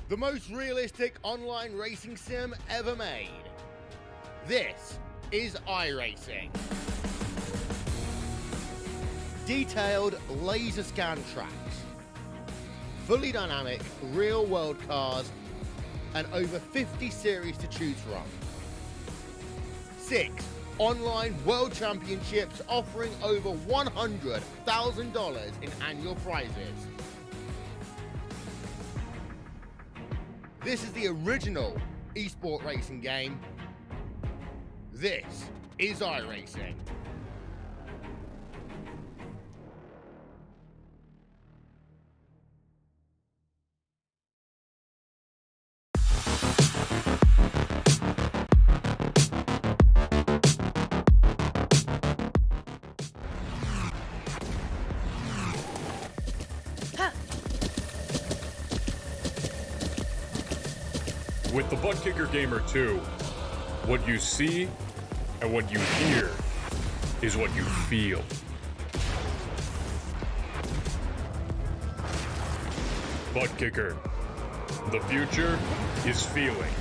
the most realistic online racing sim ever made. This is iRacing. Detailed laser scan tracks, fully dynamic real-world cars, and over 50 series to choose from. 6 online world championships offering over $100,000 in annual prizes. This is the original esport racing game. This is iRacing. With the Butt Kicker Gamer 2, what you see and what you hear is what you feel. Butt Kicker. The future is feeling.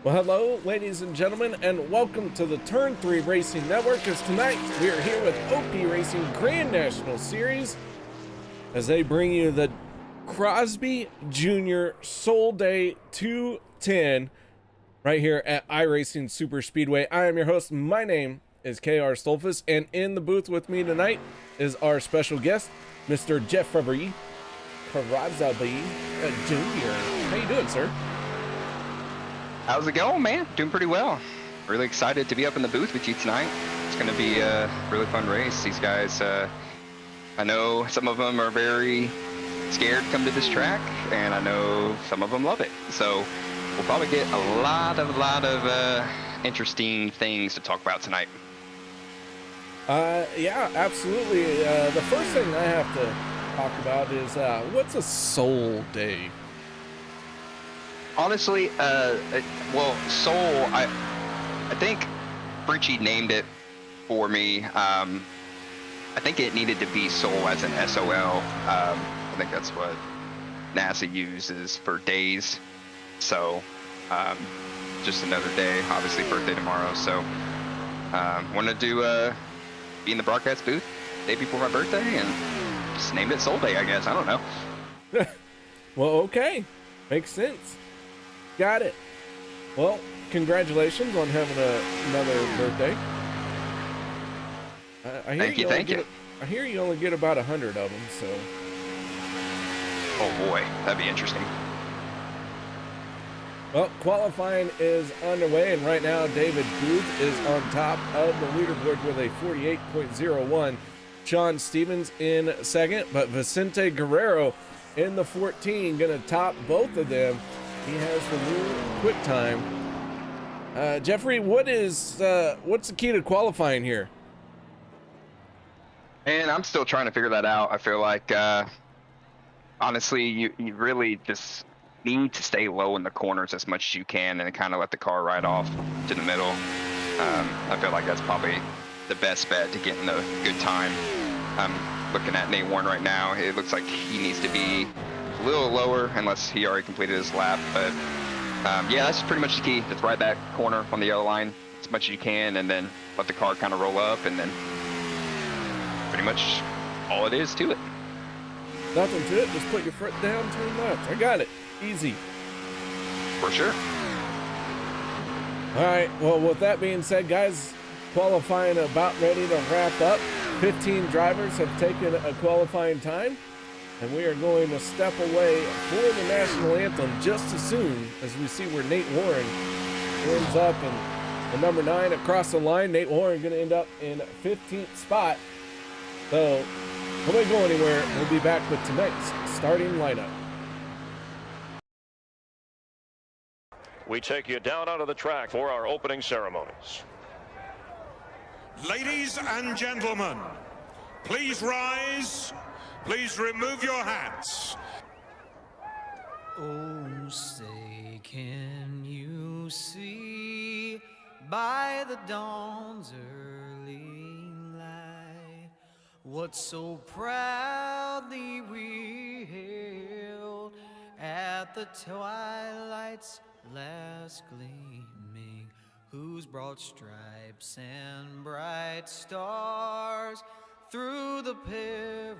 Well, hello, ladies and gentlemen, and welcome to the Turn 3 Racing Network, as tonight we are here with OP Racing Grand National Series as they bring you the Crosby Jr Soul Day 210 right here at iRacing Superspeedway. I am your host. My name is KR Stolfus, and in the booth with me tonight is our special guest, Mr. Jeffery Crosby Jr. How you doing, sir? How's it going, man? Doing pretty well. Really excited to be up in the booth with you tonight. It's going to be a really fun race. These guys, I know some of them are very scared to come to this track, and I know some of them love it. So we'll probably get a lot of interesting things to talk about tonight. Yeah, absolutely. The first thing I have to talk about is what's a Soul Day? Honestly, well, Soul, I think Fritchie named it for me. I think it needed to be Soul as an SOL. I think that's what NASA uses for days. So, just another day, obviously birthday tomorrow. So, wanted to be in the broadcast booth day before my birthday and just named it Soul Day, I guess. I don't know. Well, okay. Makes sense. Got it. Well, congratulations on having another birthday. Thank you. I hear you only get about 100 of them, so. Oh boy, that'd be interesting. Well, qualifying is underway, and right now David Booth is on top of the leaderboard with a 48.01. Sean Stevens in second, but Vicente Guerrero in the 14, gonna top both of them. He has the new quick time. Jeffrey, what's the key to qualifying here? And I'm still trying to figure that out. I feel like, honestly, you really just need to stay low in the corners as much as you can and kind of let the car ride off to the middle. I feel like that's probably the best bet to get in a good time. I'm looking at Nate Warren right now. It looks like he needs to be a little lower unless he already completed his lap, but yeah, that's pretty much the key. Just ride that corner on the yellow line as much as you can and then let the car kind of roll up, and then pretty much all it is to it. Nothing to it, just put your foot down, turn left. I got it. Easy. For sure. All right, well, with that being said, guys, qualifying about ready to wrap up. 15 drivers have taken a qualifying time, and we are going to step away for the national anthem just as soon as we see where Nate Warren ends up. And the number 9 across the line, Nate Warren going to end up in 15th spot. So don't go anywhere. We'll be back with tonight's starting lineup. We take you down onto the track for our opening ceremonies. Ladies and gentlemen, please rise. Please remove your hats. Oh, say, can you see by the dawn's early light what so proudly we hailed at the twilight's last gleaming, whose broad stripes and bright stars through the perilous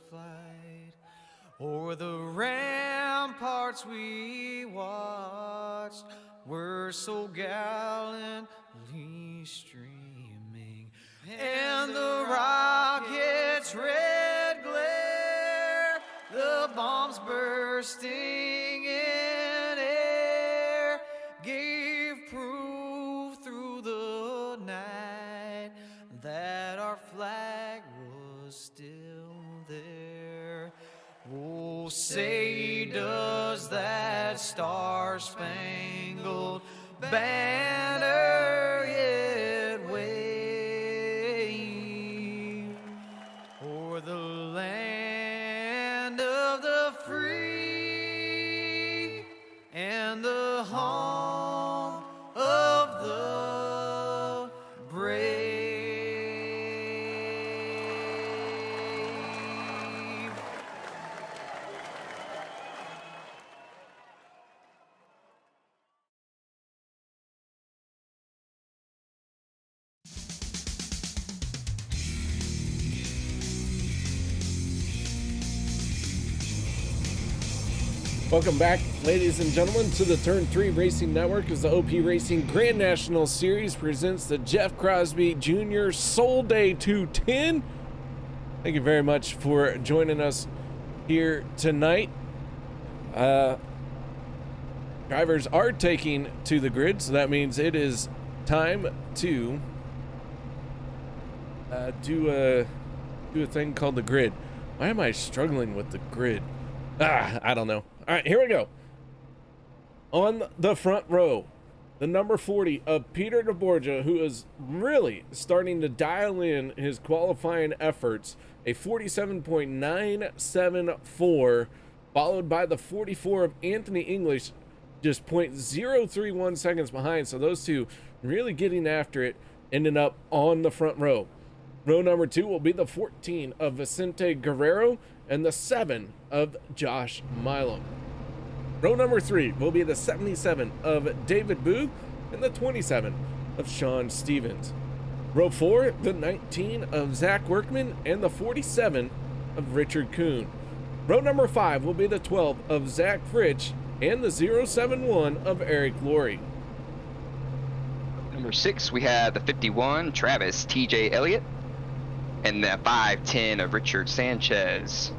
flight o'er the ramparts we watched were so gallantly streaming, and the rocket's red glare, the bombs bursting in air, gave proof through the night that our flag was still there. Oh, say does that star-spangled banner yet wave o'er the land of the free and the home of the brave? Welcome back, ladies and gentlemen, to the Turn 3 Racing Network as the OP Racing Grand National Series presents the Jeff Crosby Jr Soul Day 210. Thank you very much for joining us here tonight. Drivers are taking to the grid, so that means it is time to do a thing called the grid. Why am I struggling with the grid? I don't know. All right, here we go. On the front row, the number 40 of Peter DeBorgia, who is really starting to dial in his qualifying efforts, a 47.974, followed by the 44 of Anthony English, just 0.031 seconds behind. So those two really getting after it, ending up on the front row. Row number 2 will be the 14 of Vicente Guerrero and the 7 of Josh Milam. Row number 3 will be the 77 of David Booth and the 27 of Sean Stevens. Row 4, the 19 of Zach Workman and the 47 of Richard Kuhn. Row number 5 will be the 12 of Zach Fritsch and the 071 of Eric Laurie. Number 6, we have the 51, Travis TJ Elliott, and the 510 of Richard Sanchez.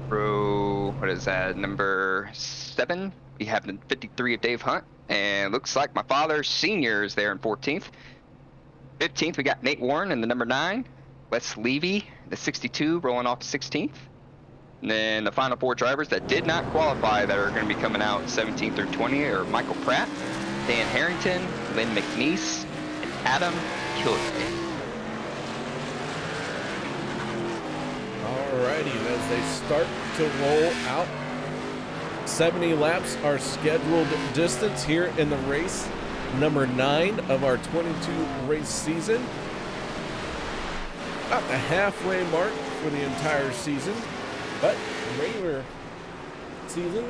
Row, what is that, number 7, we have the 53 of Dave Hunt, and looks like my father senior is there in 14th. 15th, we got Nate Warren in the number 9, Wes Levy, the 62, rolling off to 16th. And then the final 4 drivers that did not qualify that are going to be coming out 17th through 20 are Michael Pratt, Dan Harrington, Lynn McNeese, and Adam Killian. Alrighty, as they start to roll out, 70 laps are scheduled distance here in the race number 9 of our 22 race season. About the halfway mark for the entire season, but regular season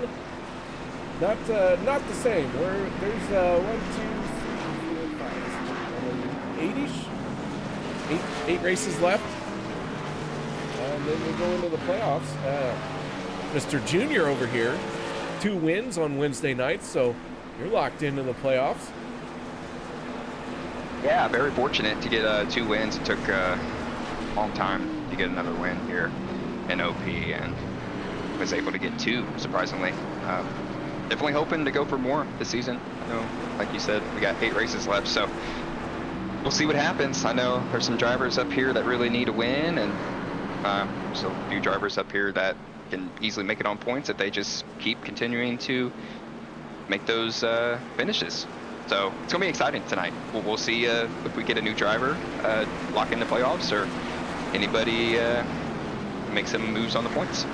not the same. Where there's 8 races left. And then we go into the playoffs. Mr. Junior over here, 2 wins on Wednesday nights, so you're locked into the playoffs. Yeah, very fortunate to get 2 wins. It took a long time to get another win here in OP, and was able to get 2, surprisingly. Definitely hoping to go for more this season. I know, like you said, we got 8 races left, so we'll see what happens. I know there's some drivers up here that really need a win, and so a few drivers up here that can easily make it on points if they just keep continuing to make those finishes. So it's gonna be exciting tonight. We'll see if we get a new driver lock in the playoffs, or anybody make some moves on the points.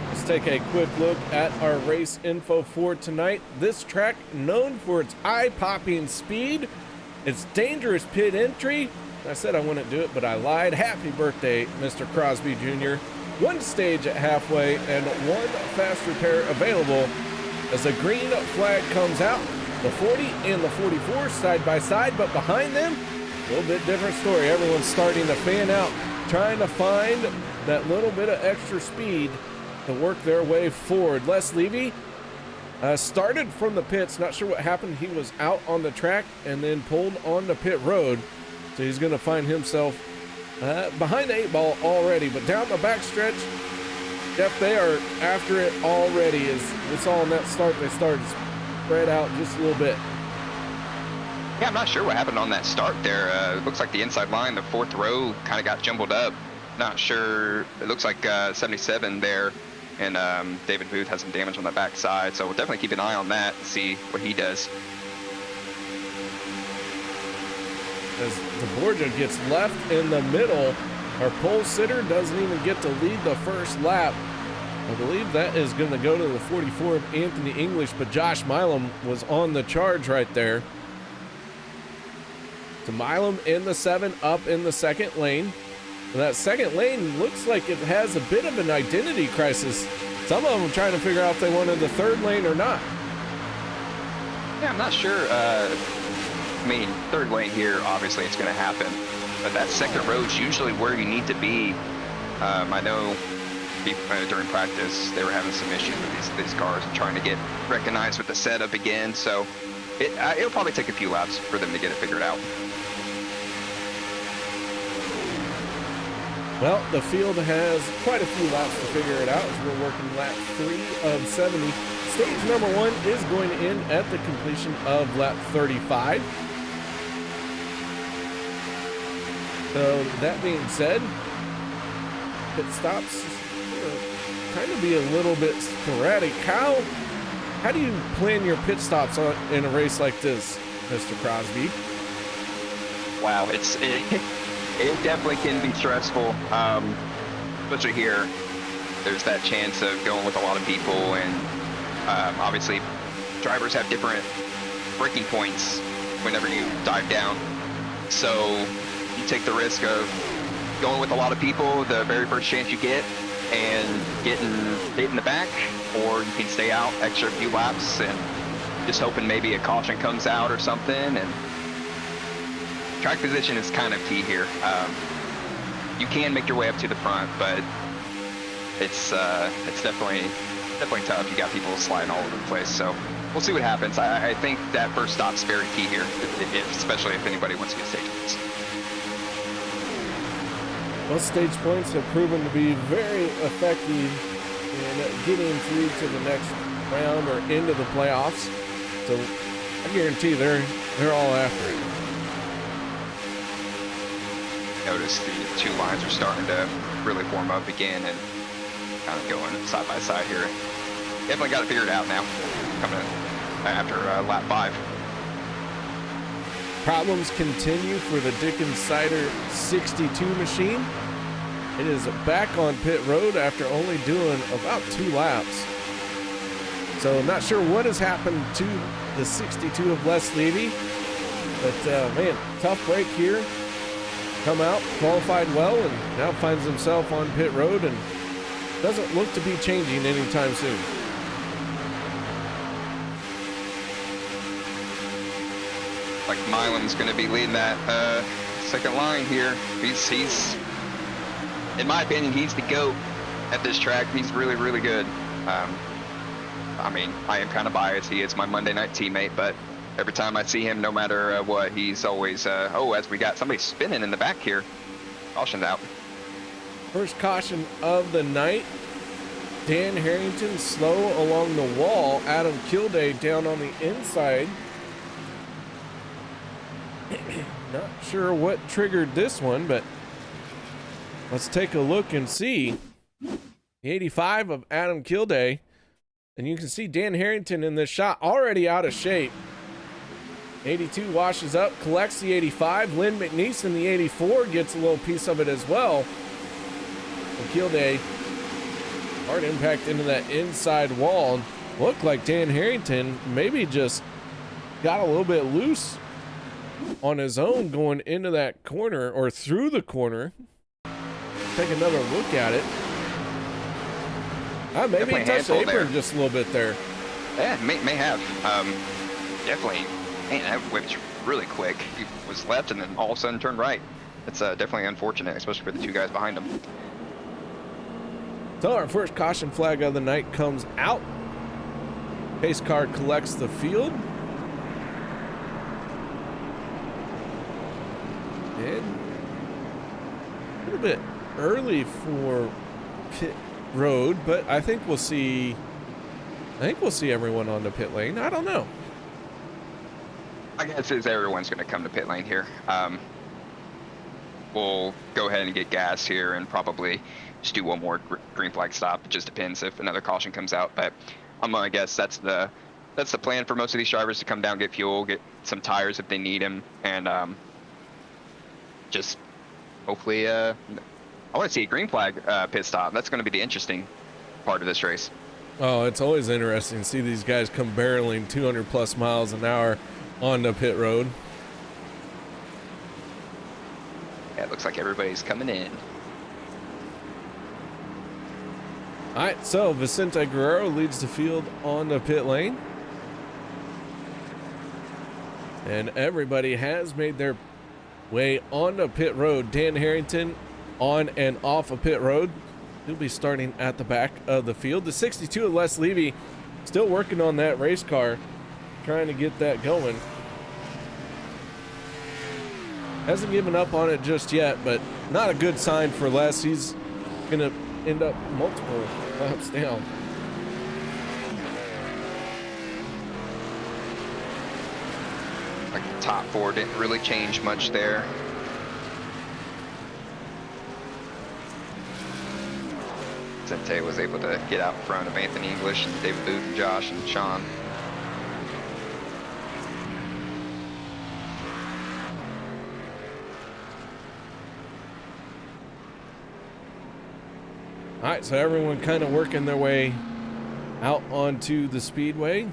Let's take a quick look at our race info for tonight. This track, known for its eye-popping speed, its dangerous pit entry. I said I wouldn't do it, but I lied. Happy birthday, Mr. Crosby Jr. One stage at halfway and one fast repair available as the green flag comes out. The 40 and the 44 side by side, but behind them, a little bit different story. Everyone's starting to fan out, trying to find that little bit of extra speed to work their way forward. Les Levy started from the pits. Not sure what happened. He was out on the track and then pulled on the pit road. So he's going to find himself behind the 8 ball already. But down the backstretch, Jeff, they are after it already. As it's all in that start, they started spread out just a little bit. Yeah, I'm not sure what happened on that start there. It looks like the inside line, the 4th row, kind of got jumbled up. Not sure. It looks like 77 there, and David Booth has some damage on the backside. So we'll definitely keep an eye on that and see what he does. As DeBorgia gets left in the middle, our pole sitter doesn't even get to lead the first lap. I believe that is going to go to the 44 of Anthony English, but Josh Milam was on the charge right there. So Milam in the 7, up in the second lane. And that second lane looks like it has a bit of an identity crisis. Some of them are trying to figure out if they wanted the 3rd lane or not. Yeah, I'm not sure. I mean, 3rd lane here, obviously it's going to happen. But that 2nd row is usually where you need to be. I know during practice they were having some issues with these cars and trying to get recognized with the setup again. So it'll probably take a few laps for them to get it figured out. Well, the field has quite a few laps to figure it out as we're working lap 3 of 70. Stage number 1 is going to end at the completion of lap 35. So that being said, pit stops kind of be a little bit sporadic. How do you plan your pit stops in a race like this, Mr. Crosby? Wow, it definitely can be stressful, especially here. There's that chance of going with a lot of people, and obviously drivers have different braking points whenever you dive down. So you take the risk of going with a lot of people the very first chance you get and getting hit in the back, or you can stay out extra few laps and just hoping maybe a caution comes out or something. And track position is kind of key here. You can make your way up to the front, but it's definitely tough. You got people sliding all over the place. So we'll see what happens. I think that first stop's very key here, especially if anybody wants to get stage points. Well, stage points have proven to be very effective in getting through to the next round or into the playoffs. So I guarantee they're all after it. Notice the 2 lines are starting to really form up again and kind of going side by side here. Definitely got it figured out now, coming after lap 5. Problems continue for the Dickens Cider 62 machine. It is back on pit road after only doing about 2 laps. So not sure what has happened to the 62 of Les Levy, but man, tough break here. Come out, qualified well, and now finds himself on pit road and doesn't look to be changing anytime soon. Like Milan's going to be leading that second line here. He's, in my opinion, he's the GOAT at this track. He's really, really good. I mean, I am kind of biased. He is my Monday night teammate, but every time I see him, no matter what, he's always, as we got somebody spinning in the back here. Caution's out. First caution of the night. Dan Harrington slow along the wall. Adam Kilday down on the inside. Not sure what triggered this one, but let's take a look and see. The 85 of Adam Kilday. And you can see Dan Harrington in this shot already out of shape. 82 washes up, collects the 85. Lynn McNeese in the 84 gets a little piece of it as well. Kilday, hard impact into that inside wall. Looked like Dan Harrington maybe just got a little bit loose on his own going into that corner or through the corner. Take another look at it. Maybe he touched the apron just a little bit there. Yeah, may have. Definitely. Man, that whipped really quick. He was left and then all of a sudden turned right. It's definitely unfortunate, especially for the two guys behind him. So our first caution flag of the night comes out. Pace car collects the field. And a little bit early for pit road, but I think we'll see everyone on the pit lane. I don't know. My guess is everyone's going to come to pit lane here. We'll go ahead and get gas here and probably just do one more green flag stop. It just depends if another caution comes out, but I'm gonna guess that's the plan for most of these drivers, to come down, get fuel, get some tires if they need them, and just hopefully I want to see a green flag pit stop. That's going to be the interesting part of this race. Oh, it's always interesting to see these guys come barreling 200 plus miles an hour on the pit road. Yeah, it looks like everybody's coming in. All right, so Vicente Guerrero leads the field on the pit lane. And everybody has made their way on the pit road. Dan Harrington on and off of pit road. He'll be starting at the back of the field. The 62 of Les Levy still working on that race car, trying to get that going. Hasn't given up on it just yet, but not a good sign for Les. He's gonna end up multiple laps down. Like the top four didn't really change much there. Vicente was able to get out in front of Anthony English and David Booth and Josh and Sean. All right, so everyone kind of working their way out onto the speedway.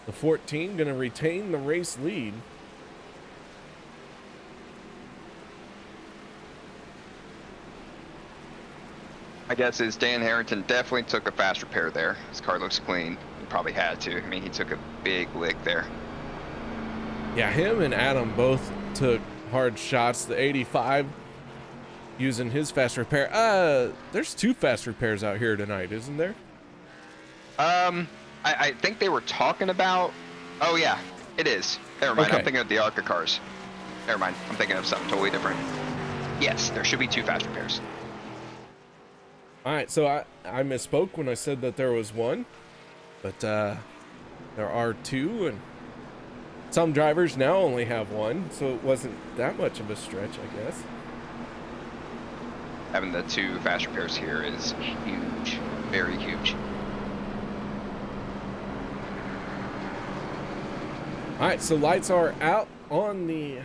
The 14 going to retain the race lead. My guess is Dan Harrington definitely took a fast repair there. His car looks clean. He probably had to. I mean, he took a big lick there. Yeah, him and Adam both took hard shots. The 85 using his fast repair. There's two fast repairs out here tonight, isn't there? I think they were talking about. Oh yeah, it is. Never mind. Okay. I'm thinking of the ARCA cars. Never mind. I'm thinking of something totally different. Yes, there should be two fast repairs. All right, so I misspoke when I said that there was one, but there are two, and some drivers now only have one, so it wasn't that much of a stretch, I guess. Having the two fast repairs here is huge, very huge. All right, so lights are out on the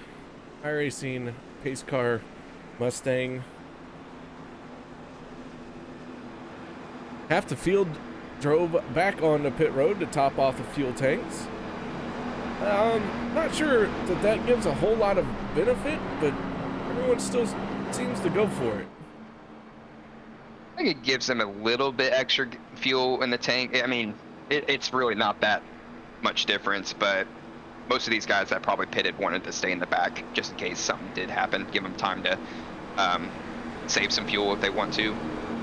iRacing pace car Mustang. Half the field drove back on the pit road to top off the fuel tanks. Not sure that gives a whole lot of benefit, but everyone still seems to go for it. I think it gives them a little bit extra fuel in the tank. I mean, it's really not that much difference, but most of these guys that probably pitted wanted to stay in the back just in case something did happen. Give them time to save some fuel if they want to,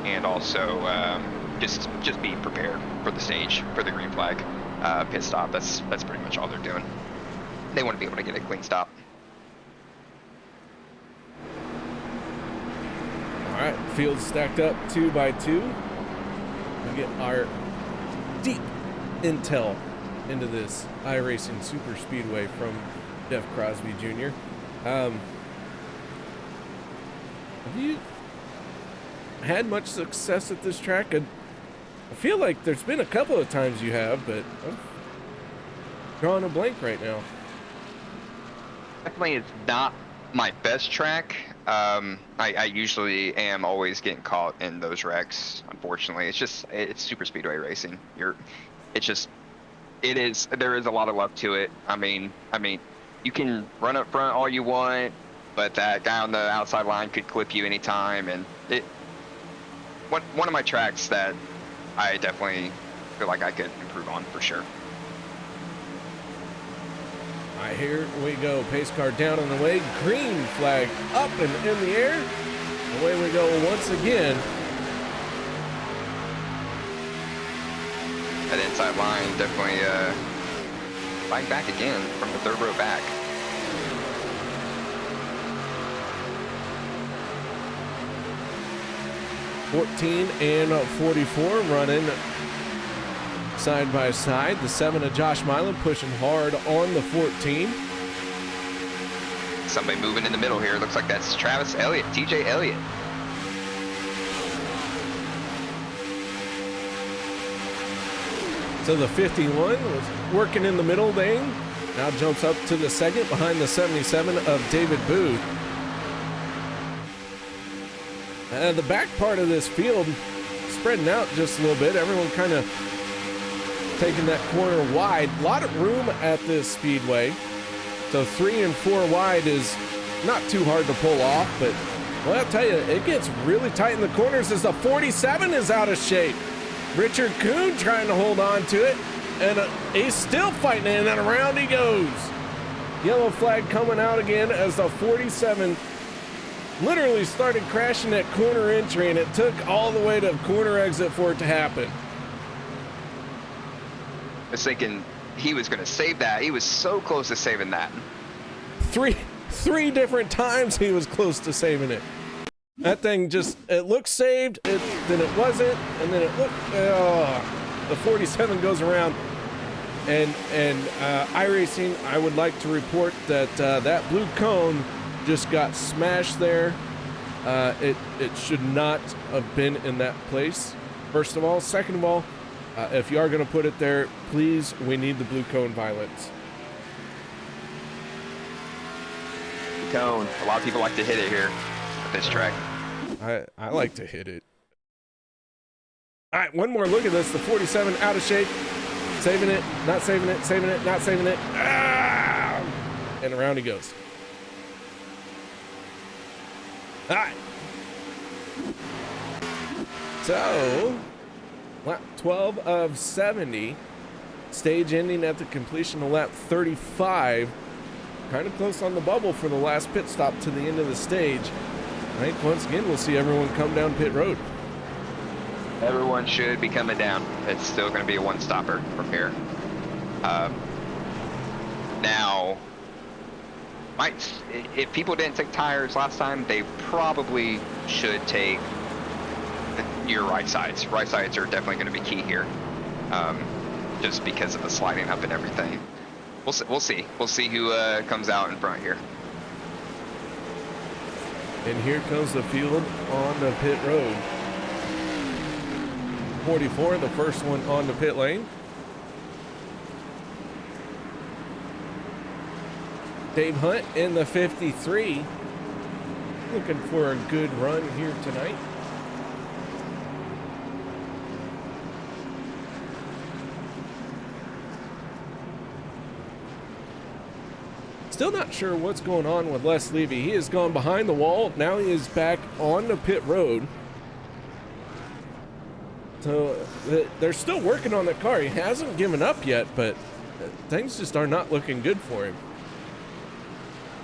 and also just be prepared for the stage for the green flag pit stop. That's pretty much all they're doing. They want to be able to get a clean stop. All right, field stacked up 2 by 2. We get our deep intel into this iRacing Superspeedway from Jeff Crosby Jr. Have you had much success at this track? I feel like there's been a couple of times you have, but drawing a blank right now. Definitely it's not my best track. I usually am always getting caught in those wrecks. Unfortunately, it's super speedway racing. There is a lot of luck to it. I mean, you can run up front all you want, but that guy on the outside line could clip you anytime. And one of my tracks that I definitely feel like I could improve on for sure. All right, here we go. Pace car down on the way. Green flag up and in the air. Away we go once again. That inside line definitely fighting back again from the third row back. '14 and 44 running side by side. The 7 of Josh Milan pushing hard on the 14. Somebody moving in the middle here. Looks like that's Travis Elliott, TJ Elliott. So the 51 was working in the middle lane. Now jumps up to the second behind the 77 of David Booth. The back part of this field spreading out just a little bit. Everyone kind of taking that corner wide. A lot of room at this speedway. So 3 and 4 wide is not too hard to pull off, but well, I'll tell you, it gets really tight in the corners as the 47 is out of shape. Richard Kuhn trying to hold on to it, and he's still fighting it, and then around he goes. Yellow flag coming out again as the 47 literally started crashing that corner entry, and it took all the way to corner exit for it to happen. I was thinking he was going to save that. He was so close to saving that. Three different times he was close to saving it. That thing just, it looked saved, then it wasn't, and then it looked, the 47 goes around. And iRacing, I would like to report that that blue cone just got smashed there. It should not have been in that place, first of all. Second of all, if you are going to put it there, please, we need the blue cone violence. Blue cone, a lot of people like to hit it here at this track. I like to hit it. All right, one more look at this. The 47 out of shape. Saving it, not saving it, saving it, not saving it. Ah! And around he goes. All right. So, lap 12 of 70. Stage ending at the completion of lap 35. Kind of close on the bubble for the last pit stop to the end of the stage. I think once again we'll see everyone come down pit road. Everyone should be coming down. It's still going to be a one-stopper from here. Now, if people didn't take tires last time, they probably should take your right sides. Right sides are definitely going to be key here, just because of the sliding up and everything. We'll see. We'll see who comes out in front here. And here comes the field on the pit road. 44, the first one on the pit lane. Dave Hunt in the 53. Looking for a good run here tonight. Still not sure what's going on with Les Levy. He has gone behind the wall. Now he is back on the pit road. So they're still working on the car. He hasn't given up yet, but things just are not looking good for him.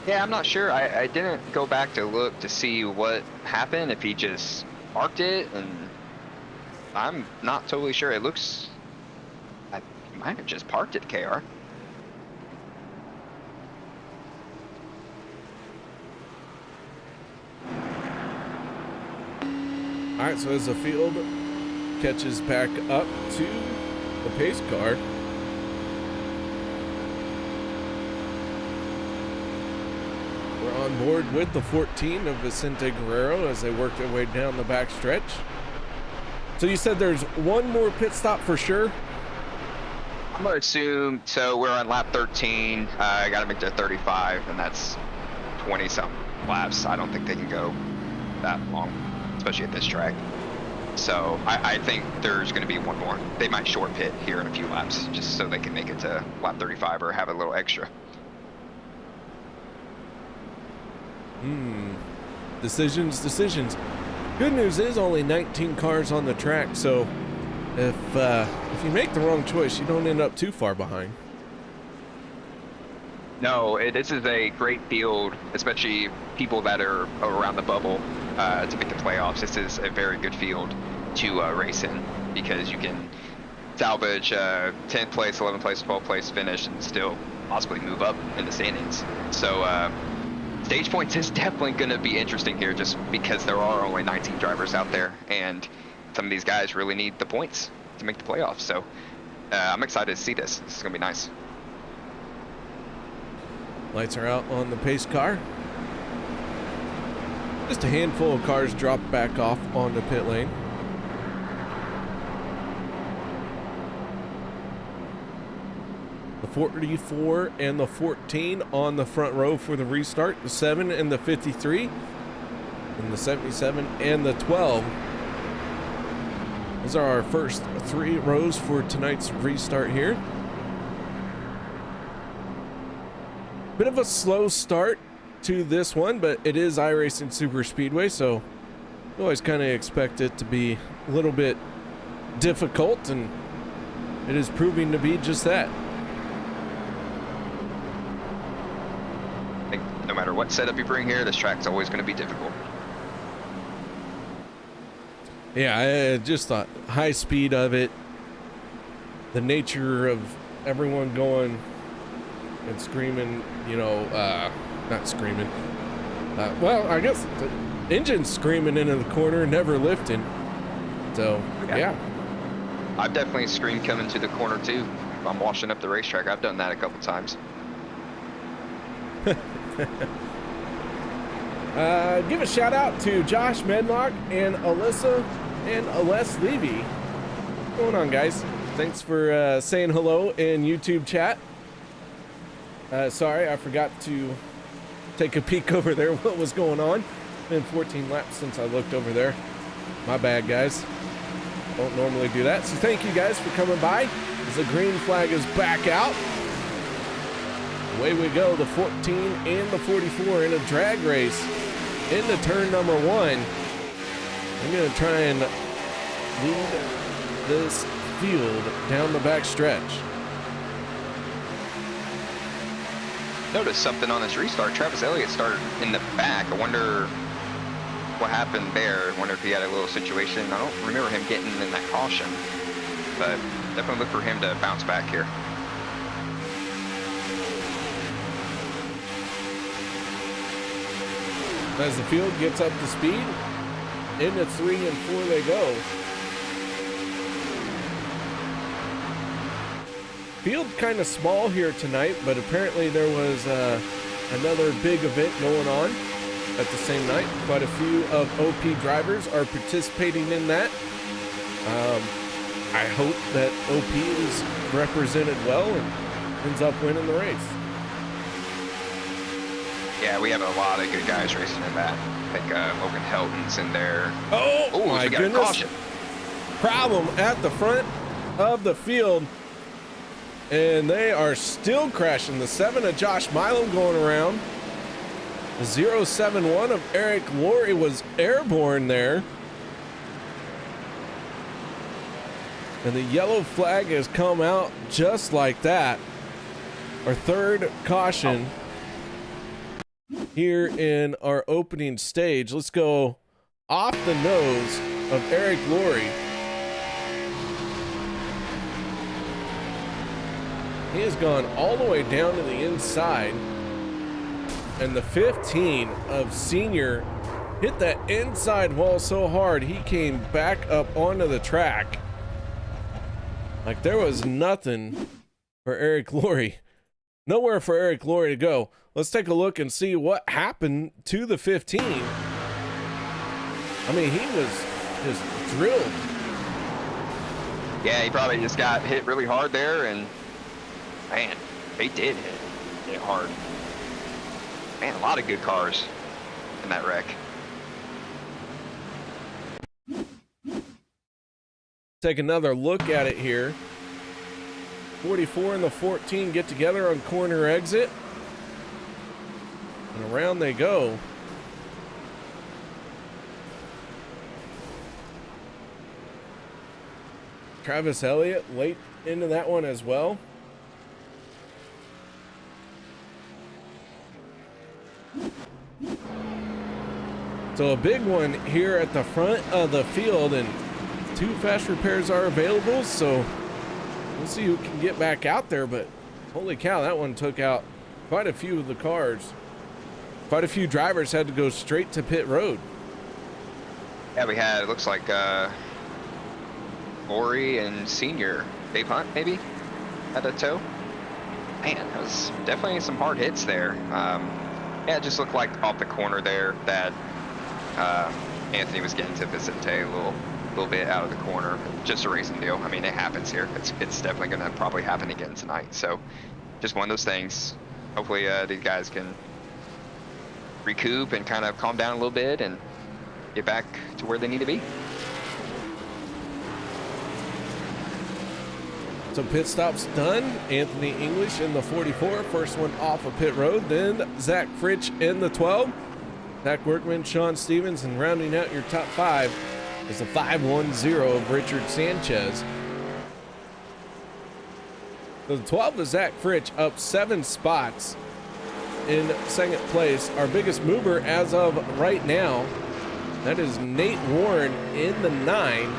Yeah, I'm not sure. I didn't go back to look to see what happened, if he just parked it, and I'm not totally sure. It looks, he might have just parked it, KR. All right, so as the field catches back up to the pace car, we're on board with the 14 of Vicente Guerrero as they work their way down the back stretch. So you said there's one more pit stop for sure? I'm gonna assume, so we're on lap 13. I gotta make it to 35, and that's 20 something laps. I don't think they can go that long, especially at this track. So I think there's gonna be one more. They might short pit here in a few laps, just so they can make it to lap 35 or have a little extra. Decisions. Good news is only 19 cars on the track, so if you make the wrong choice, you don't end up too far behind. No, this is a great field, especially people that are around the bubble to make the playoffs. This is a very good field to race in because you can salvage 10th place, 11th place, 12th place finish and still possibly move up in the standings. So stage points is definitely going to be interesting here just because there are only 19 drivers out there and some of these guys really need the points to make the playoffs. So I'm excited to see this. This is going to be nice. Lights are out on the pace car. Just a handful of cars drop back off on the pit lane. The 44 and the 14 on the front row for the restart. The 7 and the 53. And the 77 and the 12. Those are our first 3 rows for tonight's restart here. Bit of a slow start to this one, but it is iRacing Superspeedway, so you always kind of expect it to be a little bit difficult, and it is proving to be just that. I think no matter what setup you bring here, this track's always going to be difficult. Yeah, just the high speed of it, the nature of everyone going and screaming, you know, not screaming. Well, I guess the engine's screaming into the corner, never lifting. So, yeah. I've definitely screamed coming to the corner too. If I'm washing up the racetrack, I've done that a couple times. Give a shout out to Josh Medlock and Alyssa and Aless Levy. What's going on, guys? Thanks for saying hello in YouTube chat. Sorry, I forgot to take a peek over there what was going on. Been 14 laps since I looked over there. My bad, guys. Don't normally do that. So thank you guys for coming by. As the green flag is back out. Away we go, the 14 and the 44 in a drag race into turn number 1. I'm going to try and lead this field down the back stretch. Noticed something on this restart. Travis Elliott started in the back. I wonder what happened there. I wonder if he had a little situation. I don't remember him getting in that caution, but definitely look for him to bounce back here. As the field gets up to speed, into 3 and 4 they go. Field kind of small here tonight, but apparently there was another big event going on at the same night. Quite a few of OP drivers are participating in that. I hope that OP is represented well and ends up winning the race. Yeah, we have a lot of good guys racing in that. I think Logan Helton's in there. Oh my we got goodness. a caution. Problem at the front of the field. And they are still crashing. The 7 of Josh Milam going around. The 071 of Eric Laurie was airborne there. And the yellow flag has come out just like that. Our third caution here in our opening stage. Let's go off the nose of Eric Laurie. He has gone all the way down to the inside. And the 15 of Senior hit that inside wall so hard he came back up onto the track. Like there was nothing for Eric Laurie. Nowhere for Eric Laurie to go. Let's take a look and see what happened to the 15. I mean, he was just drilled. Yeah, he probably just got hit really hard there and Man, they did hit hard. Man, a lot of good cars in that wreck. Take another look at it here. 44 and the 14 get together on corner exit. And around they go. Travis Elliott late into that one as well. So a big one here at the front of the field, and 2 fast repairs are available, so we'll see who can get back out there. But holy cow, that one took out quite a few of the cars. Quite a few drivers had to go straight to pit road. Yeah, we had, it looks like Lori and Senior, Dave Hunt maybe, had a tow. Man, that was definitely some hard hits there. Yeah, it just looked like off the corner there that Anthony was getting to Vicente a little bit out of the corner. Just a racing deal. I mean, it happens here. It's definitely going to probably happen again tonight. So just one of those things. Hopefully these guys can recoup and kind of calm down a little bit and get back to where they need to be. So pit stop's done. Anthony English in the 44, first one off of pit road. Then Zach Fritsch in the 12. Zach Workman, Sean Stevens, and rounding out your top 5 is the 510 of Richard Sanchez. The 12 is Zach Fritsch, up 7 spots in second place. Our biggest mover as of right now, that is Nate Warren in the 9.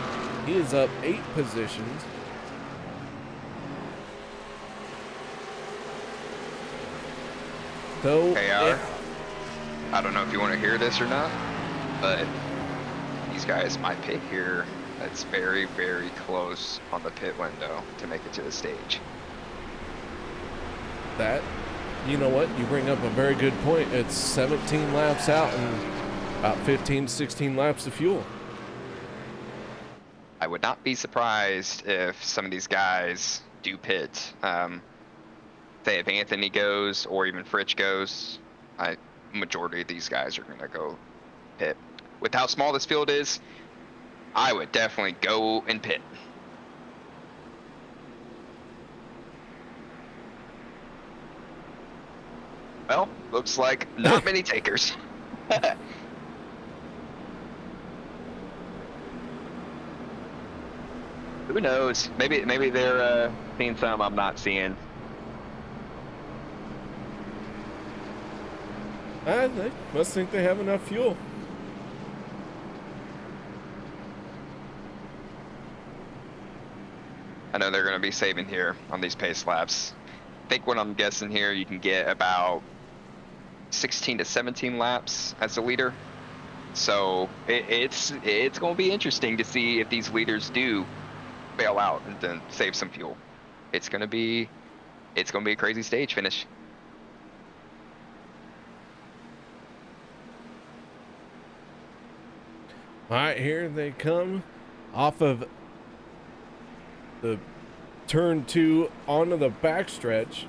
He is up 8 positions. So, I don't know if you want to hear this or not, but these guys might pit here. That's very, very close on the pit window to make it to the stage. That, you know what, you bring up a very good point. It's 17 laps out and about 15, 16 laps of fuel. I would not be surprised if some of these guys do pit. Say if Anthony goes or even Fritsch goes, majority of these guys are going to go pit. With how small this field is, I would definitely go and pit. Well, looks like not many takers. Who knows? Maybe they're seeing some I'm not seeing. They must think they have enough fuel. I know they're going to be saving here on these pace laps. I think what I'm guessing here, you can get about 16 to 17 laps as a leader. So it's going to be interesting to see if these leaders do bail out and then save some fuel. It's going to be a crazy stage finish. All right, here they come off of the turn 2 onto the backstretch.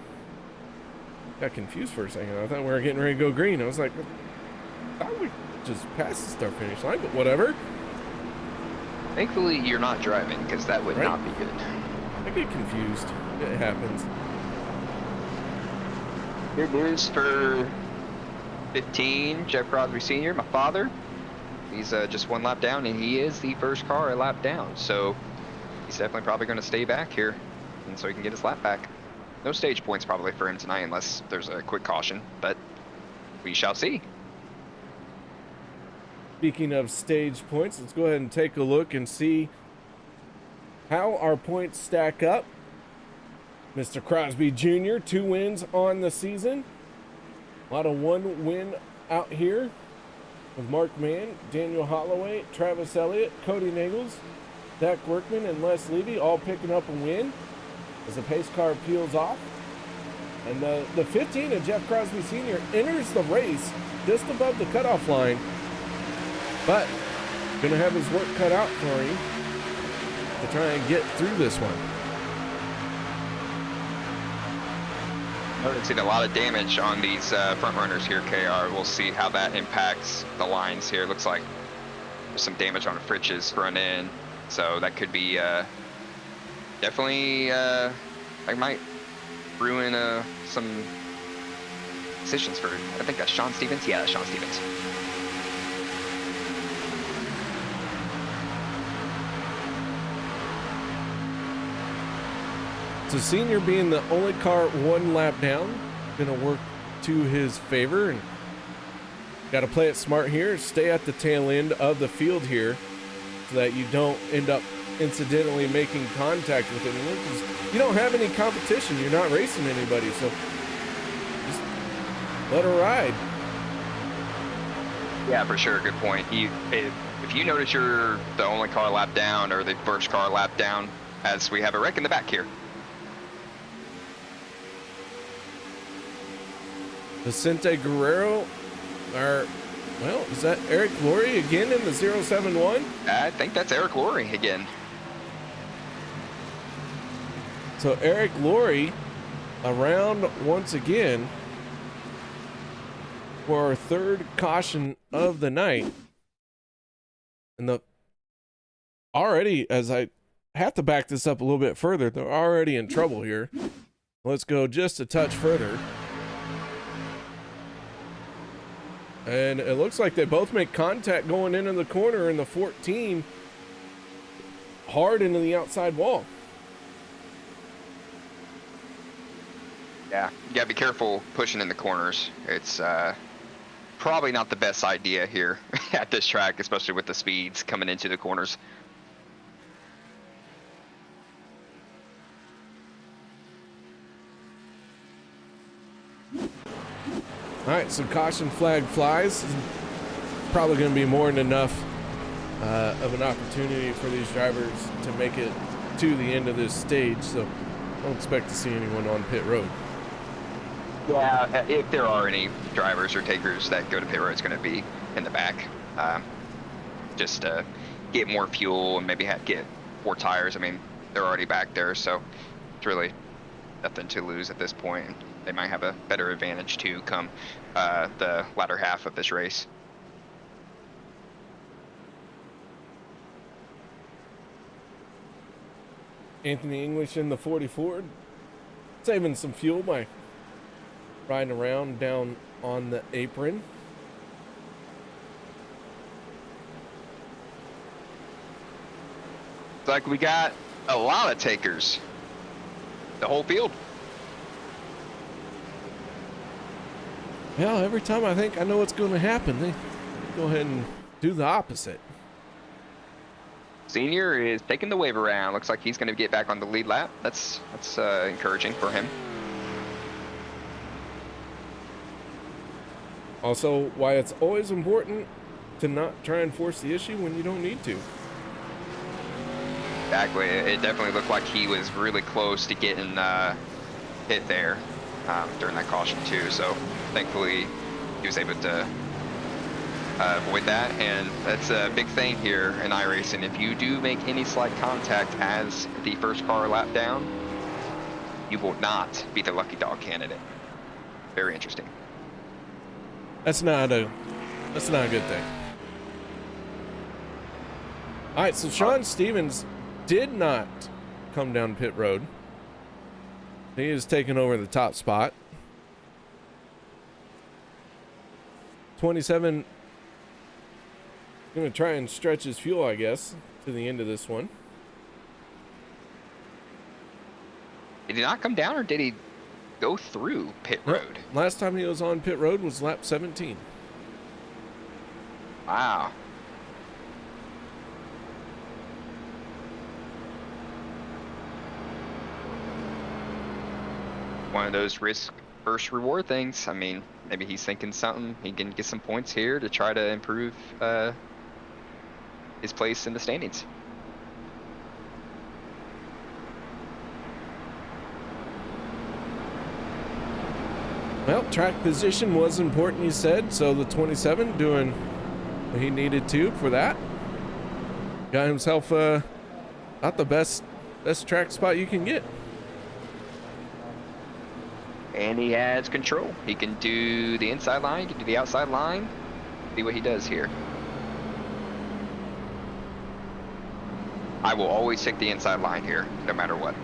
Got confused for a second. I thought we were getting ready to go green. I was like, I thought we just passed the start finish line, but whatever. Thankfully, you're not driving because that would not be good. I get confused. It happens. Good news for 15, Jeff Crosby Sr., my father. He's just 1 lap down, and he is the first car a lap down. So he's definitely probably going to stay back here, and so he can get his lap back. No stage points probably for him tonight unless there's a quick caution, but we shall see. Speaking of stage points, let's go ahead and take a look and see how our points stack up. Mr. Crosby Jr., 2 wins on the season. A lot of 1 win out here with Mark Mann, Daniel Holloway, Travis Elliott, Cody Nagels, Zach Workman, and Les Levy all picking up a win as the pace car peels off. And the 15 of Jeff Crosby Sr. enters the race just above the cutoff line, but gonna have his work cut out for him to try and get through this one. Noticing a lot of damage on these front runners here, KR. We'll see how that impacts the lines here. Looks like there's some damage on Fritch's front end, so that could be definitely I might ruin some positions for, I think that's Sean Stevens. Yeah, that's Sean Stevens. So Senior being the only car one lap down, gonna work to his favor, and got to play it smart here. Stay at the tail end of the field here so that you don't end up incidentally making contact with anyone, because you don't have any competition. You're not racing anybody, so just let her ride. Yeah, for sure. Good point. If you notice you're the only car lap down or the first car lap down, as we have a wreck in the back here. Vicente Guerrero, well, is that Eric Laurie again in the 071? I think that's Eric Laurie again. So Eric Laurie around once again for our third caution of the night. And already, as I have to back this up a little bit further, they're already in trouble here. Let's go just a touch further. And it looks like they both make contact going into the corner in the 14, hard into the outside wall. Yeah, you gotta be careful pushing in the corners. It's probably not the best idea here at this track, especially with the speeds coming into the corners. All right, so caution flag flies. Probably going to be more than enough of an opportunity for these drivers to make it to the end of this stage. So I don't expect to see anyone on pit road. Yeah, if there are any drivers or takers that go to pit road, it's going to be in the back. Just to get more fuel and maybe get 4 tires. I mean, they're already back there, so it's really nothing to lose at this point. They might have a better advantage to come the latter half of this race. Anthony English in the 40 Ford, saving some fuel by riding around down on the apron. It's like we got a lot of takers. The whole field. Yeah, every time I think I know what's going to happen, they go ahead and do the opposite. Senior is taking the wave around. Looks like he's going to get back on the lead lap. That's encouraging for him. Also, why it's always important to not try and force the issue when you don't need to. Exactly. It definitely looked like he was really close to getting hit there during that caution too. So thankfully he was able to avoid that, and that's a big thing here in iRacing. If you do make any slight contact as the first car lap down, you will not be the lucky dog candidate. Very interesting. That's not a good thing. All right, so Sean Stevens did not come down pit road. He is taking over the top spot. 27 going to try and stretch his fuel, I guess, to the end of this one. Did he not come down, or did he go through pit road? Last time he was on pit road was lap 17. Wow. One of those risk versus reward things. I mean, maybe he's thinking something. He can get some points here to try to improve his place in the standings. Well, track position was important, you said, so the 27 doing what he needed to for that. Got himself not the best track spot you can get. and he has control. He can do the inside line, he can do the outside line. See what he does here. I will always take the inside line here, no matter what.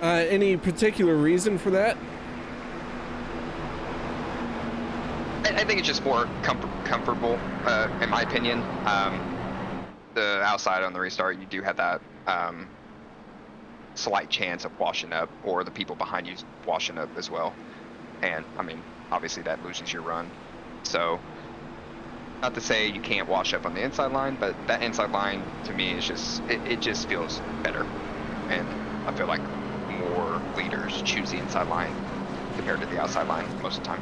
Any particular reason for that? I think it's just more comfortable, in my opinion. The outside on the restart, you do have that slight chance of washing up, or the people behind you washing up as well. And I mean, obviously that loses your run. So, not to say you can't wash up on the inside line, but that inside line to me is just it just feels better, and I feel like more leaders choose the inside line compared to the outside line most of the time.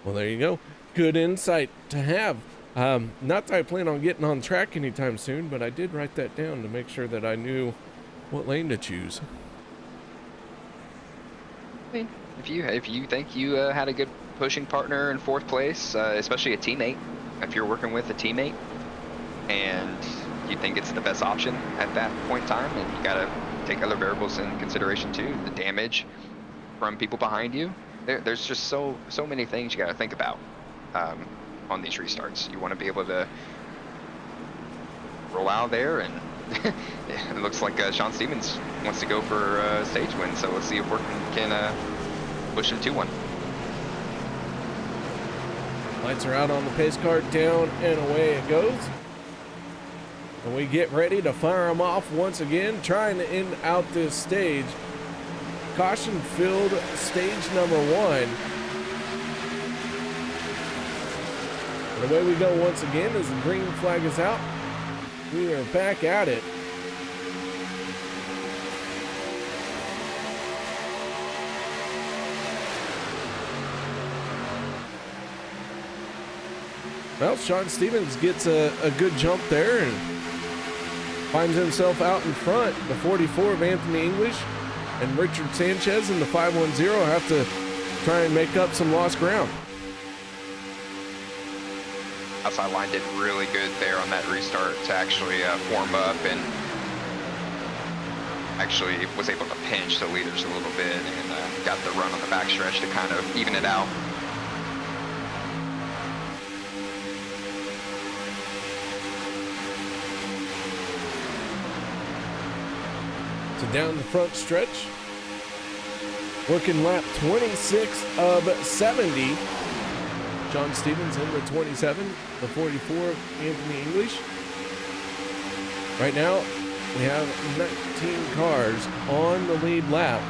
Well, there you go. Good insight to have. Not that I plan on getting on track anytime soon, but I did write that down to make sure that I knew what lane to choose. If you think you had a good pushing partner in fourth place, especially a teammate, if you're working with a teammate and you think it's the best option at that point in time, and you gotta take other variables in consideration too, the damage from people behind you. There's just so many things you gotta think about on these restarts. You want to be able to roll out there, and it looks like Sean Stevens wants to go for a stage win, so let's see if we can push him to one. Lights are out on the pace car, down and away it goes. And we get ready to fire them off once again, trying to end out this stage. Caution filled stage number 1. And away we go once again as the green flag is out. We are back at it. Well, Sean Stevens gets a good jump there and finds himself out in front. The 44 of Anthony English and Richard Sanchez in the 510 have to try and make up some lost ground. Outside line did really good there on that restart to actually form up, and actually was able to pinch the leaders a little bit, and got the run on the backstretch to kind of even it out. So down the front stretch, working lap 26 of 70. John Stevens in the 27, the 44, Anthony English. Right now, we have 19 cars on the lead lap.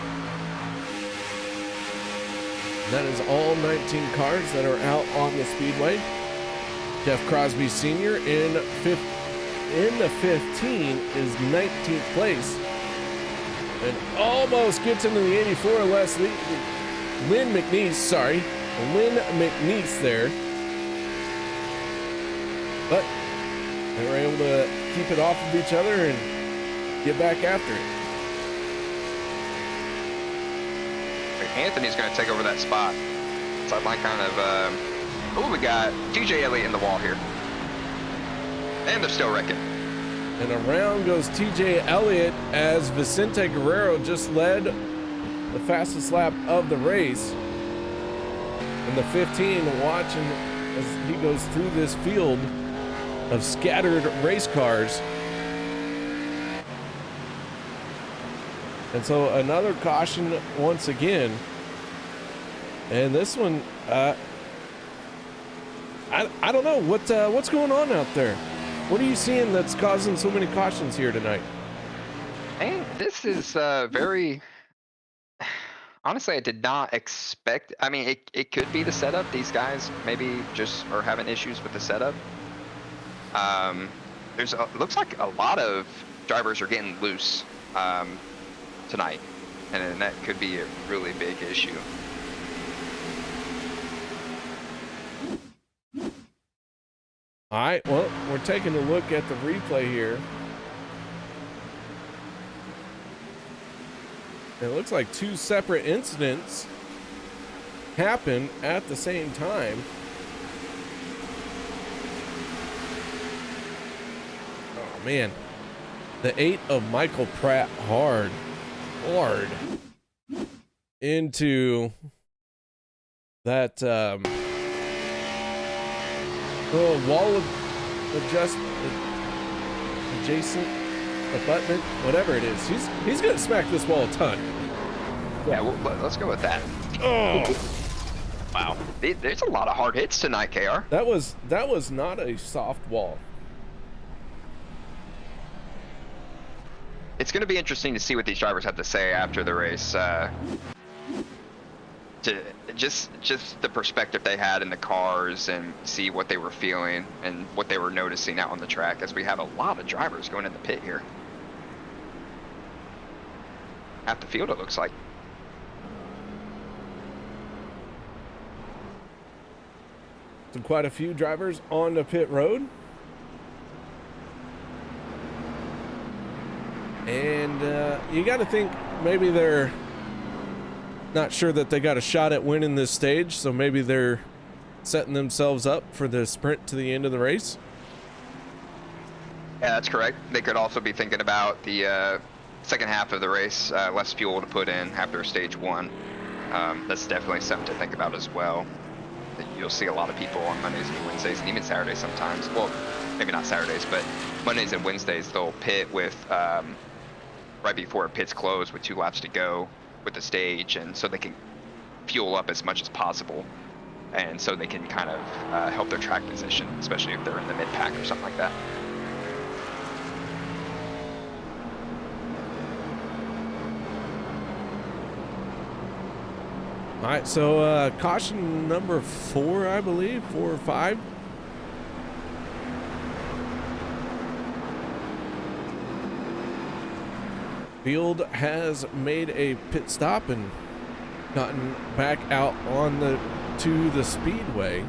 And that is all 19 cars that are out on the speedway. Jeff Crosby Sr. in the 15 is 19th place. And almost gets into the 84, Lynn McNeese there. But they were able to keep it off of each other and get back after it. Anthony's going to take over that spot. Sideline kind of, we got TJ Elliott in the wall here. And they're still wrecking. And around goes TJ Elliott as Vicente Guerrero just led the fastest lap of the race. And the 15 watching as he goes through this field of scattered race cars. And so another caution once again. And this one, I don't know what's going on out there. What are you seeing that's causing so many cautions here tonight? And this is very, honestly, I did not expect. I mean, it could be the setup. These guys maybe just are having issues with the setup. Looks like a lot of drivers are getting loose tonight, and that could be a really big issue. All right, well, we're taking a look at the replay here. It looks like two separate incidents happen at the same time. Oh man, the 8 of Michael Pratt hard into that wall of adjacent abutment, whatever it is. He's gonna smack this wall a ton. Yeah, well, let's go with that. Oh Wow, there's a lot of hard hits tonight, KR. that was not a soft wall. It's going to be interesting to see what these drivers have to say after the race. To just the perspective they had in the cars and see what they were feeling and what they were noticing out on the track, as we have a lot of drivers going in the pit here. Half the field, it looks like. So quite a few drivers on the pit road. And you got to think maybe they're not sure that they got a shot at winning this stage, so maybe they're setting themselves up for the sprint to the end of the race. Yeah, that's correct. They could also be thinking about the second half of the race, less fuel to put in after stage 1. That's definitely something to think about as well. You'll see a lot of people on Mondays and Wednesdays, and even Saturdays sometimes. Well, maybe not Saturdays, but Mondays and Wednesdays they'll pit with right before pits close with 2 laps to go with the stage, and so they can fuel up as much as possible, and so they can kind of help their track position, especially if they're in the mid pack or something like that. All right, so caution number 4, I believe, 4 or 5. Field has made a pit stop and gotten back out on to the speedway.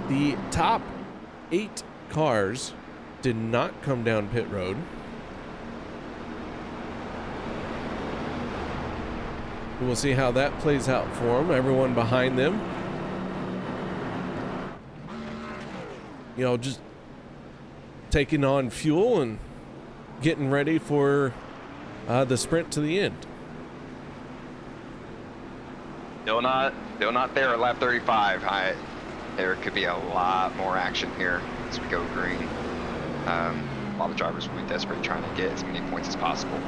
The top 8 cars did not come down pit road. We'll see how that plays out for them. Everyone behind them, you know, just taking on fuel and getting ready for the sprint to the end. Still not there at lap 35. There could be a lot more action here as we go green. A lot of drivers will be desperate trying to get as many points as possible.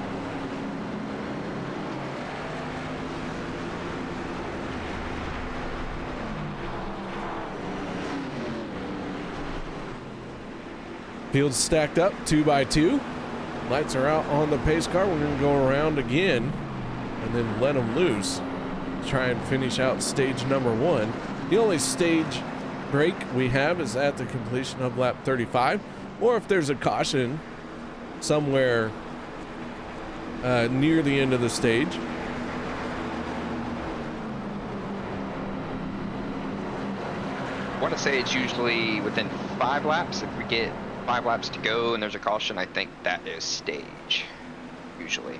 Field's stacked up 2 by 2. Lights are out on the pace car. We're going to go around again and then let them loose. Try and finish out stage number 1. The only stage break we have is at the completion of lap 35, or if there's a caution somewhere near the end of the stage. I want to say it's usually within 5 laps. If we get 5 laps to go and there's a caution, I think that is stage, usually.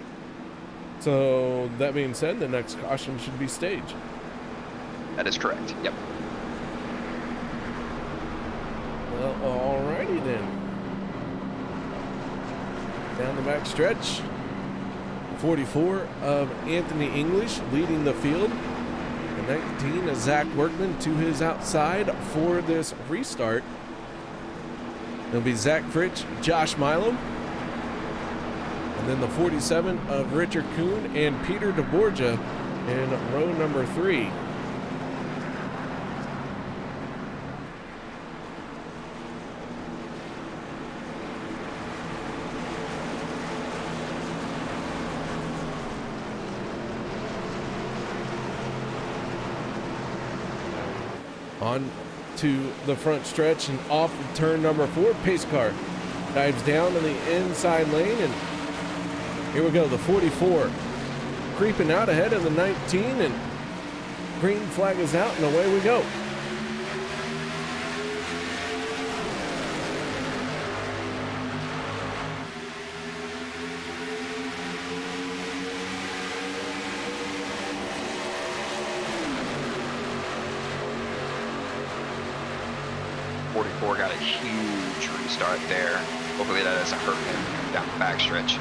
So that being said, the next caution should be stage. That is correct, yep. Well, alrighty then. Down the back stretch, 44 of Anthony English leading the field. And 19 is Zach Workman to his outside for this restart. It'll be Zach Fritsch, Josh Milam, and then the 47 of Richard Kuhn and Peter DeBorgia in row number 3. On to the front stretch and off of turn number 4, pace car dives down in the inside lane, and here we go, the 44 creeping out ahead of the 19, and green flag is out and away we go. 44 got a huge restart there. Hopefully that doesn't hurt him down the backstretch.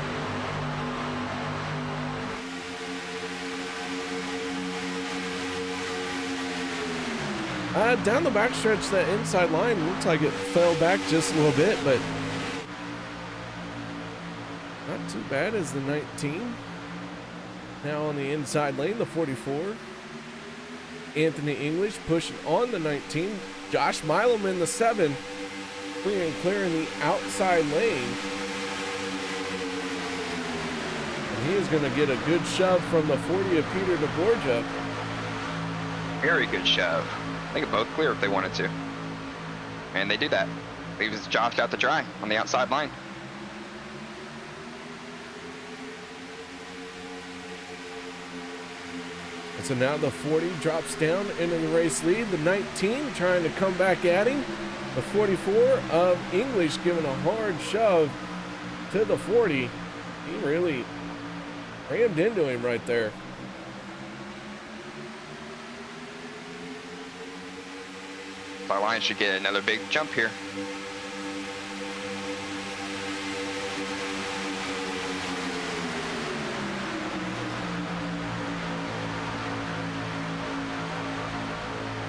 Down the backstretch, that inside line looks like it fell back just a little bit, but not too bad as the 19. Now on the inside lane, the 44. Anthony English pushing on the 19. Josh Milam in the 7. Free and clear in the outside lane. And he is going to get a good shove from the 40 of Peter DeBorgia. Very good shove. They could both clear if they wanted to. And they do that. Leaves Josh out to dry on the outside line. And so now the 40 drops down into the race lead. The 19 trying to come back at him. The 44 of English giving a hard shove to the 40. He really rammed into him right there. Our line should get another big jump here.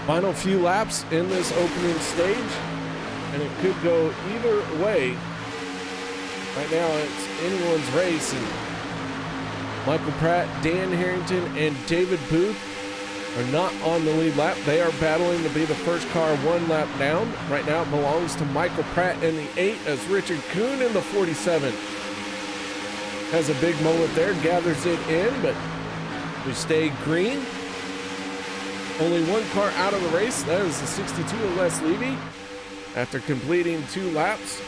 Final few laps in this opening stage, and it could go either way. Right now it's anyone's race, and Michael Pratt, Dan Harrington, and David Booth are not on the lead lap. They are battling to be the first car one lap down. Right now it belongs to Michael Pratt in the 8 as Richard Kuhn in the 47 has a big moment there, gathers it in, but we stay green. Only one car out of the race. That is the 62 of Les Levy after completing 2 laps.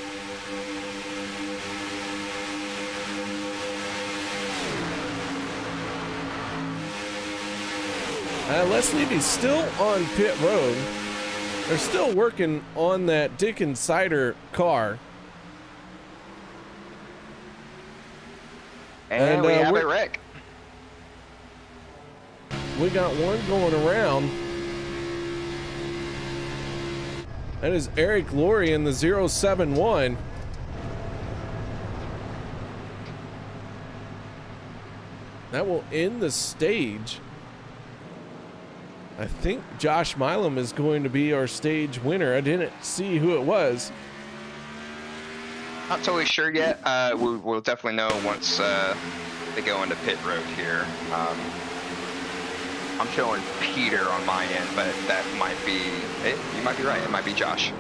Les Levy's still on pit road. They're still working on that Dickens Cider car. And we have a wreck. We got one going around. That is Eric Laurie in the 071. That will end the stage. I think Josh Milam is going to be our stage winner. I didn't see who it was. Not totally sure yet. We'll definitely know once they go into pit road here. I'm showing Peter on my end, but that might be it. You might be right. It might be Josh.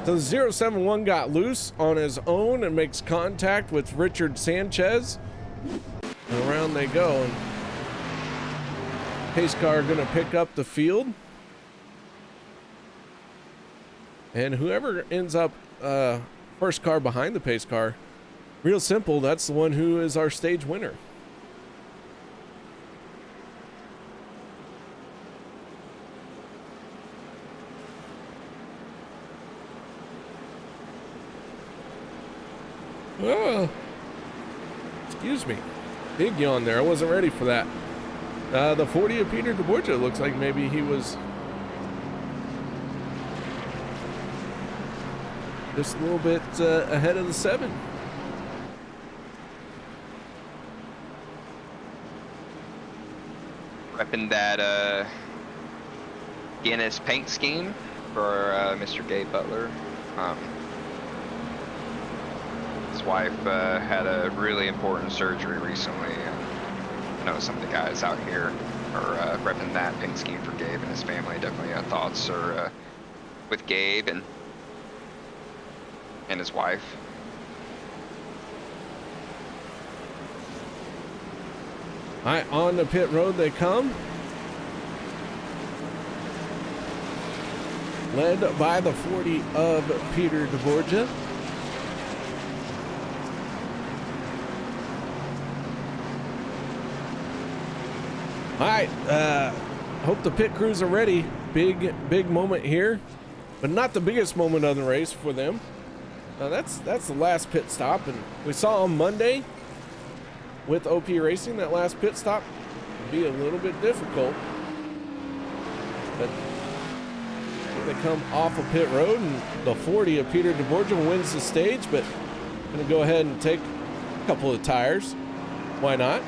So the 071 got loose on his own and makes contact with Richard Sanchez. And around they go. And pace car going to pick up the field. And whoever ends up first car behind the pace car, real simple, that's the one who is our stage winner. Oh, excuse me. Big yawn there. I wasn't ready for that. The 40 of Peter DeBorgia looks like maybe he was just a little bit ahead of the 7. Repping that Guinness paint scheme for Mr. Gabe Butler. His wife had a really important surgery recently. I know some of the guys out here are repping that paint scheme for Gabe and his family. Definitely thoughts are with Gabe and his wife. All right, on the pit road they come. Led by the 40 of Peter DeBorgia. All right, hope the pit crews are ready. Big moment here, but not the biggest moment of the race for them. Now that's the last pit stop, and we saw on Monday with OP Racing that last pit stop would be a little bit difficult, but They come off of pit road, and the 40 of Peter DeBorgia wins the stage, but gonna go ahead and take a couple of tires. Why not?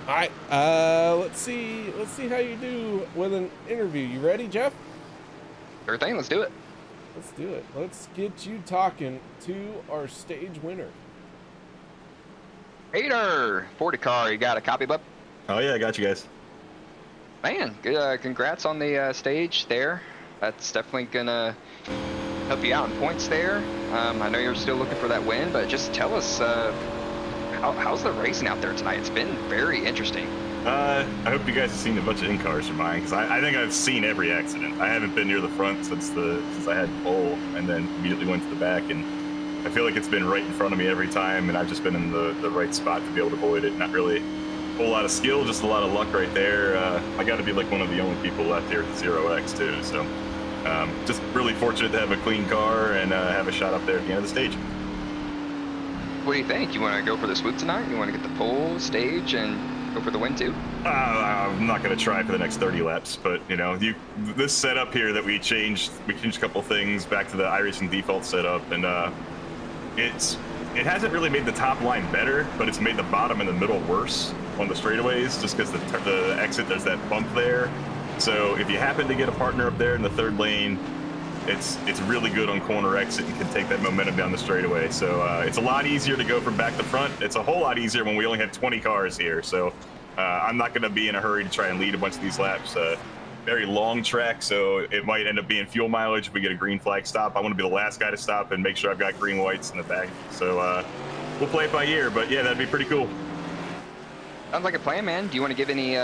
All right, let's see how you do with an interview. You ready, Jeff? Sure thing, let's do it. Let's do it. Let's get you talking to our stage winner. Peter, 40 car, you got a copy, bub? Oh yeah, I got you guys. Man, good, congrats on the stage there. That's definitely gonna help you out in points there. I know you're still looking for that win, but just tell us, how's the racing out there tonight? It's been very interesting. I hope you guys have seen a bunch of in-cars from mine, because I think I've seen every accident. I haven't been near the front since I had pole, and then immediately went to the back, and I feel like it's been right in front of me every time, and I've just been in the right spot to be able to avoid it. Not really a whole lot of skill, just a lot of luck right there. I got to be like one of the only people left here with 0x too, so just really fortunate to have a clean car and have a shot up there at the end of the stage. What do you think? You want to go for the swoop tonight? You want to get the pole stage and go for the win too? I'm not going to try for the next 30 laps, but you know, this setup here that we changed a couple things back to the iRacing default setup, and it hasn't really made the top line better, but it's made the bottom and the middle worse on the straightaways, just because the exit, there's that bump there. So if you happen to get a partner up there in the third lane, it's really good on corner exit and can take that momentum down the straightaway. So it's a lot easier to go from back to front. It's a whole lot easier when we only have 20 cars here. So I'm not going to be in a hurry to try and lead a bunch of these laps. Very long track, so it might end up being fuel mileage if we get a green flag stop. I want to be the last guy to stop and make sure I've got green whites in the back. So we'll play it by ear, but yeah, that'd be pretty cool. Sounds like a plan, man. Do you want to give any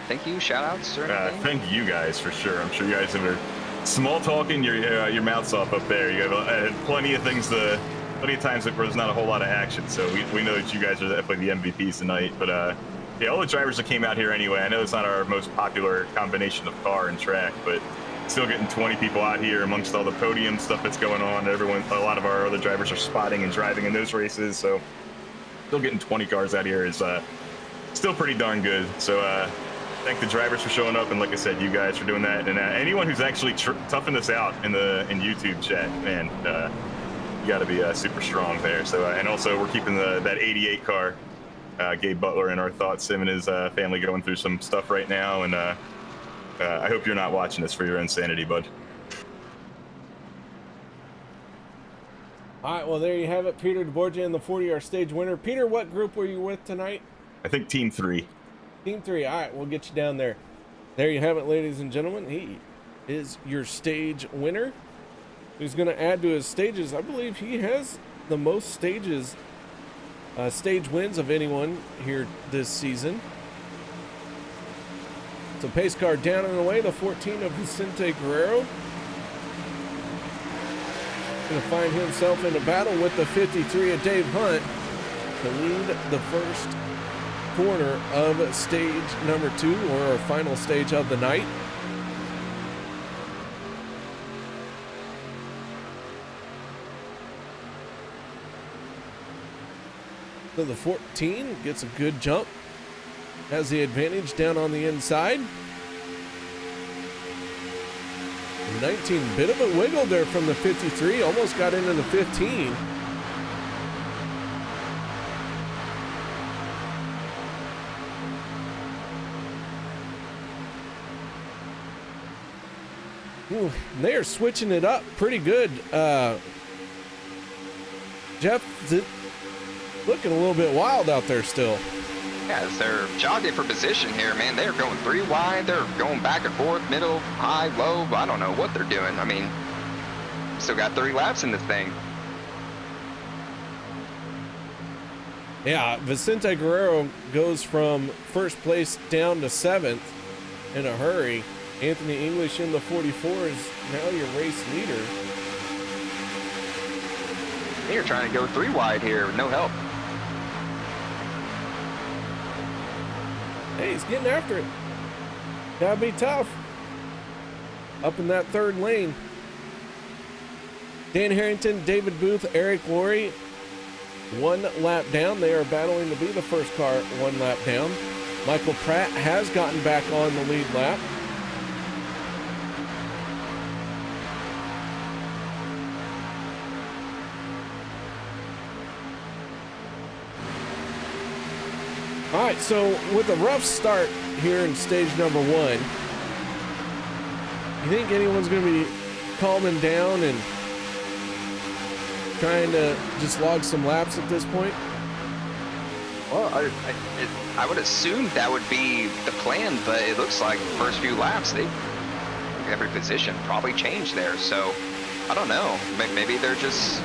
thank you, shout outs or anything? Thank you guys for sure. I'm sure you guys have small talking your mouths off up there. You have plenty of things plenty of times where there's not a whole lot of action. So we know that you guys are definitely the MVPs tonight, but yeah, all the drivers that came out here anyway. I know it's not our most popular combination of car and track, but still getting 20 people out here amongst all the podium stuff that's going on. A lot of our other drivers are spotting and driving in those races, so still getting 20 cars out here is still pretty darn good. So thank the drivers for showing up, and like I said, you guys for doing that, and anyone who's actually toughing us out in YouTube chat, man, you got to be super strong there. So and also we're keeping that 88 car. Gabe Butler in our thoughts. Him and his family going through some stuff right now, and I hope you're not watching this for your insanity, bud. All right, well, there you have it. Peter DeBorgia in the 40R stage winner. Peter, what group were you with tonight? I think Team 3. Team 3. All right, we'll get you down there. There you have it, ladies and gentlemen. He is your stage winner. He's going to add to his stages. I believe he has the most stages stage wins of anyone here this season. So pace car down and away, the 14 of Vicente Guerrero. Going to find himself in a battle with the 53 of Dave Hunt to lead the first corner of stage number 2, or our final stage of the night. So the 14 gets a good jump, has the advantage down on the inside. 19, bit of a wiggle there from the 53, almost got into the 15. Ooh, they are switching it up pretty good. Jeff, looking a little bit wild out there still. Yeah, as they're jogging for position here, man, they're going 3 wide. They're going back and forth, middle, high, low. I don't know what they're doing. I mean, still got 30 laps in this thing. Yeah, Vicente Guerrero goes from first place down to 7th in a hurry. Anthony English in the 44 is now your race leader. They're trying to go 3 wide here with no help. Hey, he's getting after it. Gotta be tough. Up in that third lane. Dan Harrington, David Booth, Eric Laurie, 1 lap down. They are battling to be the first car 1 lap down. Michael Pratt has gotten back on the lead lap. All right, so with a rough start here in stage number 1, you think anyone's going to be calming down and trying to just log some laps at this point? Well, I would assume that would be the plan, but it looks like the first few laps, every position probably changed there. So I don't know. Maybe they're just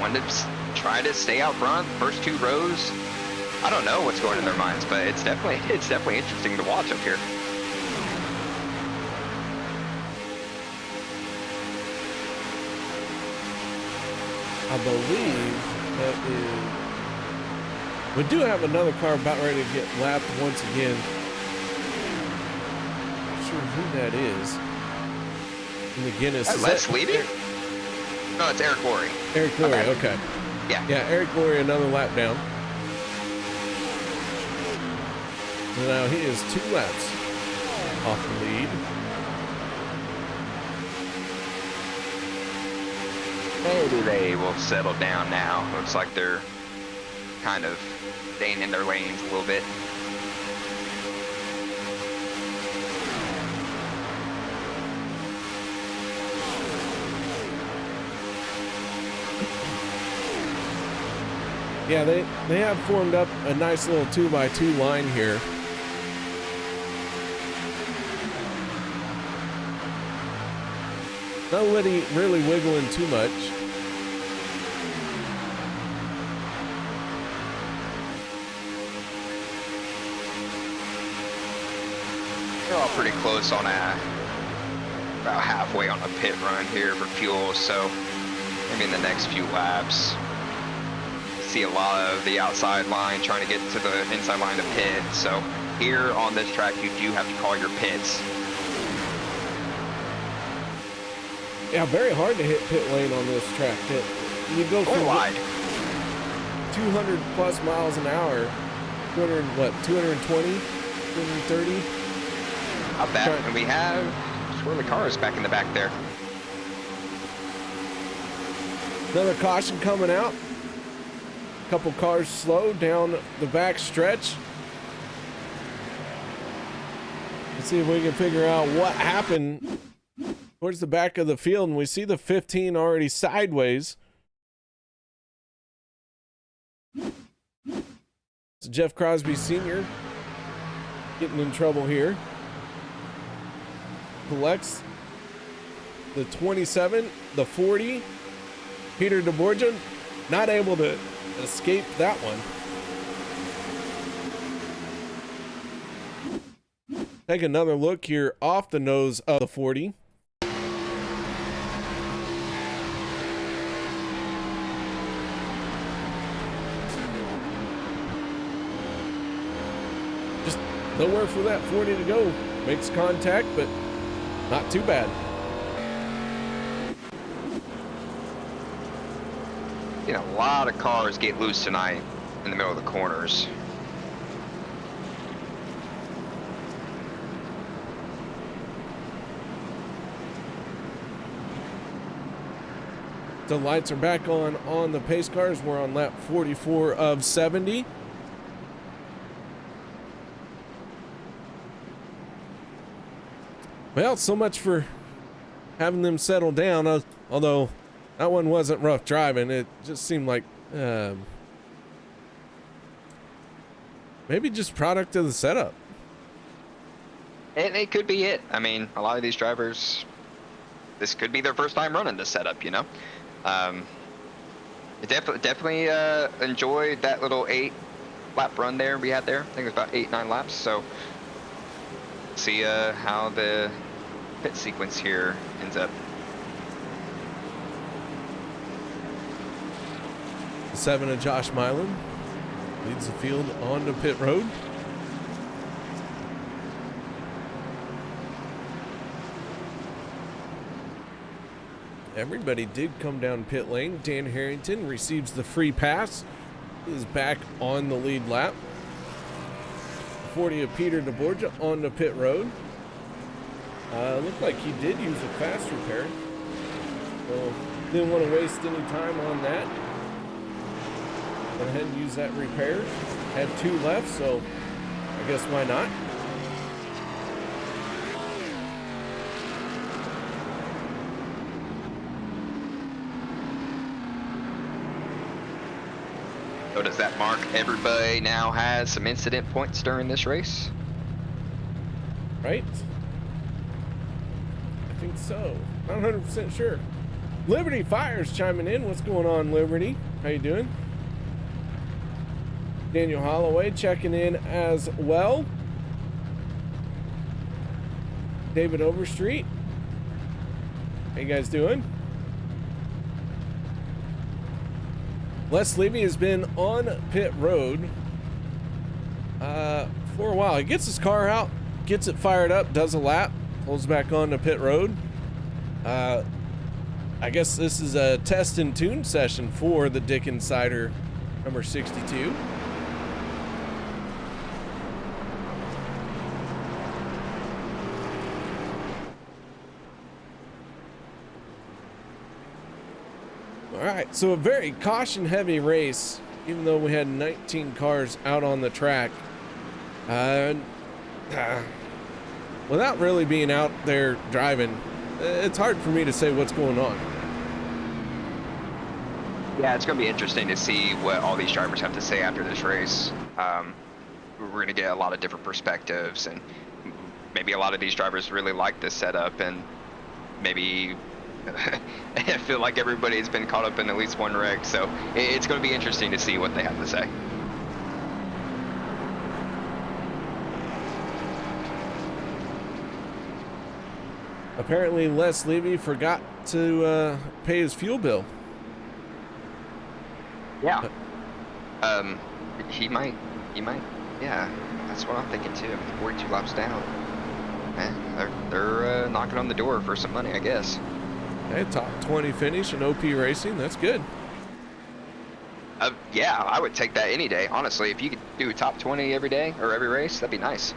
wanting to try to stay out front, first 2 rows. I don't know what's going in their minds, but it's definitely interesting to watch up here. I believe that is. We do have another car about ready to get lapped once again. Not sure who that is. And again, is Les leading? No, it's Eric Worre. Eric Worre, okay. Yeah, Eric Worre, another lap down. So now he is 2 laps off the lead. Maybe they will settle down now. Looks like they're kind of staying in their lanes a little bit. Yeah, they have formed up a nice little 2x2 line here. Nobody really wiggling too much. They're all pretty close on about halfway on a pit run here for fuel, so maybe in the next few laps see a lot of the outside line trying to get to the inside line of pit. So here on this track you do have to call your pits. Yeah, very hard to hit pit lane on this track. You go from wide 200 plus miles an hour, 220, 230. Not bad. And we have swirly cars back in the back there. Another caution coming out. A couple cars slow down the back stretch. Let's see if we can figure out what happened towards the back of the field, and we see the 15 already sideways. So Jeff Crosby Sr. getting in trouble here. Collects the 27, the 40. Peter DeBorgia not able to escape that one. Take another look here off the nose of the 40. Just nowhere for that 40 to go. Makes contact, but not too bad. You know, a lot of cars get loose tonight in the middle of the corners. The lights are back on the pace cars. We're on lap 44 of 70. Well, so much for having them settle down. Although that one wasn't rough driving. It just seemed like maybe just product of the setup. It could be it. I mean, a lot of these drivers, this could be their first time running this setup, you know? Definitely enjoyed that little 8-lap run there we had there. I think it was about 8-9 laps. So see how the pit sequence here ends up. 7 of Josh Milan leads the field onto pit road. Everybody did come down pit lane. Dan Harrington receives the free pass. He is back on the lead lap. 40 of Peter DeBorgia on the pit road. Looked like he did use a fast repair. So didn't want to waste any time on that. Went ahead and use that repair. Had 2 left, so I guess why not? So does that mark everybody now has some incident points during this race? Right? I think so. Not 100% sure. Liberty Fires chiming in. What's going on, Liberty? How you doing? Daniel Holloway checking in as well. David Overstreet. How you guys doing? Les Levy has been on pit road for a while. He gets his car out, gets it fired up, does a lap, pulls back on to pit road. I guess this is a test and tune session for the Dick Insider number 62. All right, so a very caution-heavy race, even though we had 19 cars out on the track. Without really being out there driving, it's hard for me to say what's going on. Yeah, it's going to be interesting to see what all these drivers have to say after this race. We're going to get a lot of different perspectives, and maybe a lot of these drivers really like this setup, and maybe I feel like everybody's been caught up in at least one wreck, so it's going to be interesting to see what they have to say. Apparently, Les Levy forgot to pay his fuel bill. Yeah. He might. Yeah, that's what I'm thinking too. 42 laps down. They're knocking on the door for some money, I guess. Hey, top 20 finish in OP Racing, that's good. Yeah, I would take that any day, honestly. If you could do top 20 every day or every race, that'd be nice.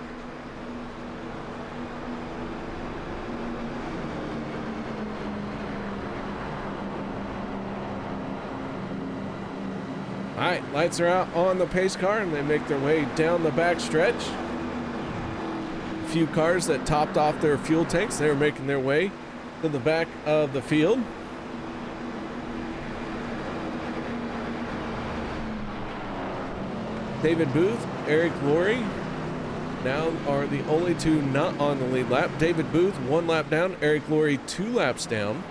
All right, lights are out on the pace car, and they make their way down the back stretch. A few cars that topped off their fuel tanks, they were making their way to the back of the field. David Booth, Eric Laurie now are the only two not on the lead lap. David Booth 1 lap down, Eric Laurie 2 laps down.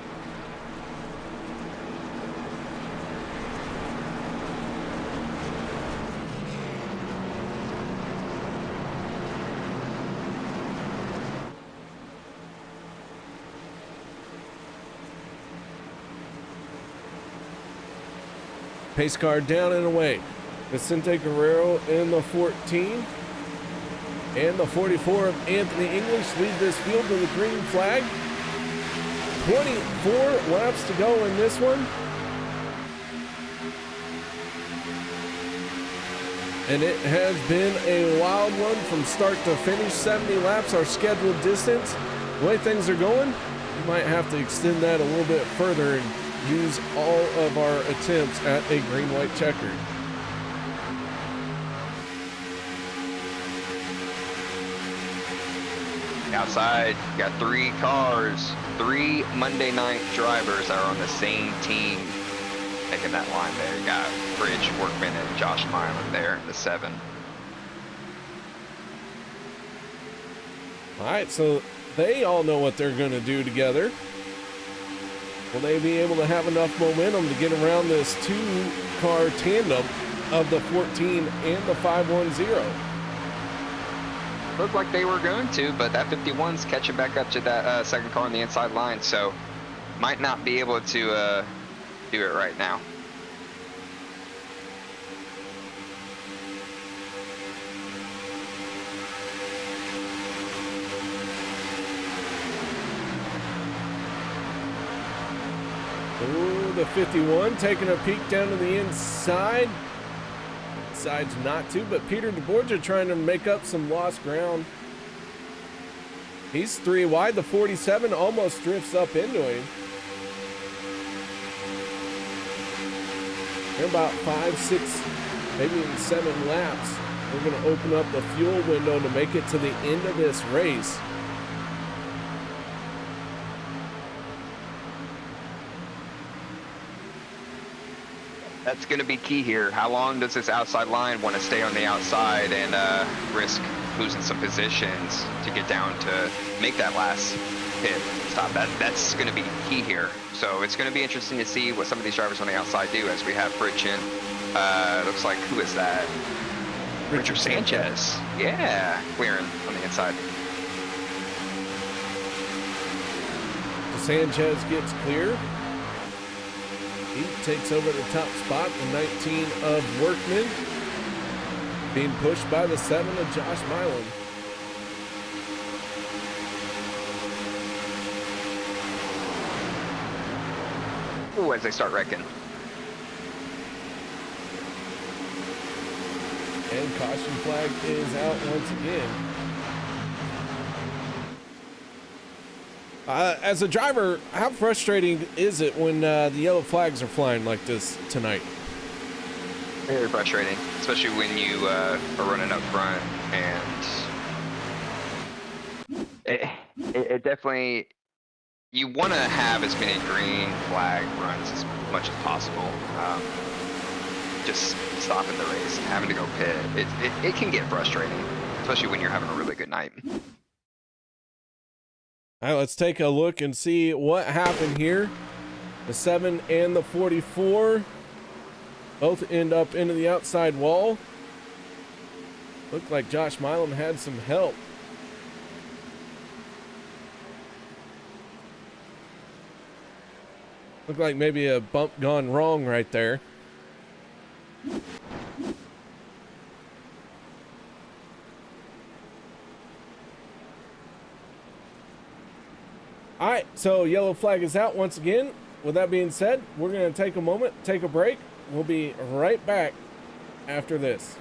Pace car down and away. Vicente Guerrero in the 14 and the 44 of Anthony English lead this field to the green flag. 24 laps to go in this one. And it has been a wild one from start to finish. 70 laps, our scheduled distance. The way things are going, we might have to extend that a little bit further and use all of our attempts at a green-white checkered. Outside, you got 3 cars, 3 Monday night drivers that are on the same team making that line there. You got Bridge Workman and Josh Mylan there in the 7. All right, so they all know what they're going to do together. Will they be able to have enough momentum to get around this 2-car tandem of the 14 and the 510? Looked like they were going to, but that 51's catching back up to that second car on the inside line, so might not be able to do it right now. Ooh, the 51 taking a peek down to the inside. decides not to, but Peter DeBorgia trying to make up some lost ground. He's 3 wide. The 47 almost drifts up into him. They're about 5, 6, maybe even 7 laps. We're going to open up the fuel window to make it to the end of this race. That's going to be key here. How long does this outside line want to stay on the outside and risk losing some positions to get down to make that last pit stop? That's going to be key here. So it's going to be interesting to see what some of these drivers on the outside do as we have friction. Looks like, who is that? Richard Sanchez. Yeah, clearing on the inside. Sanchez gets clear. He takes over the top spot, the 19 of Workman, being pushed by the 7 of Josh Milam. Ooh, as they start wrecking. And caution flag is out once again. As a driver, how frustrating is it when the yellow flags are flying like this tonight? Very frustrating, especially when you are running up front, and it definitely, you want to have as many green flag runs as much as possible. Just stopping the race and having to go pit, it can get frustrating, especially when you're having a really good night. All right, let's take a look and see what happened here. The 7 and the 44 both end up into the outside wall. Looked like Josh Milam had some help. Looked like maybe a bump gone wrong right there. All right, so yellow flag is out once again. With that being said, we're going to take a moment, take a break. We'll be right back after this.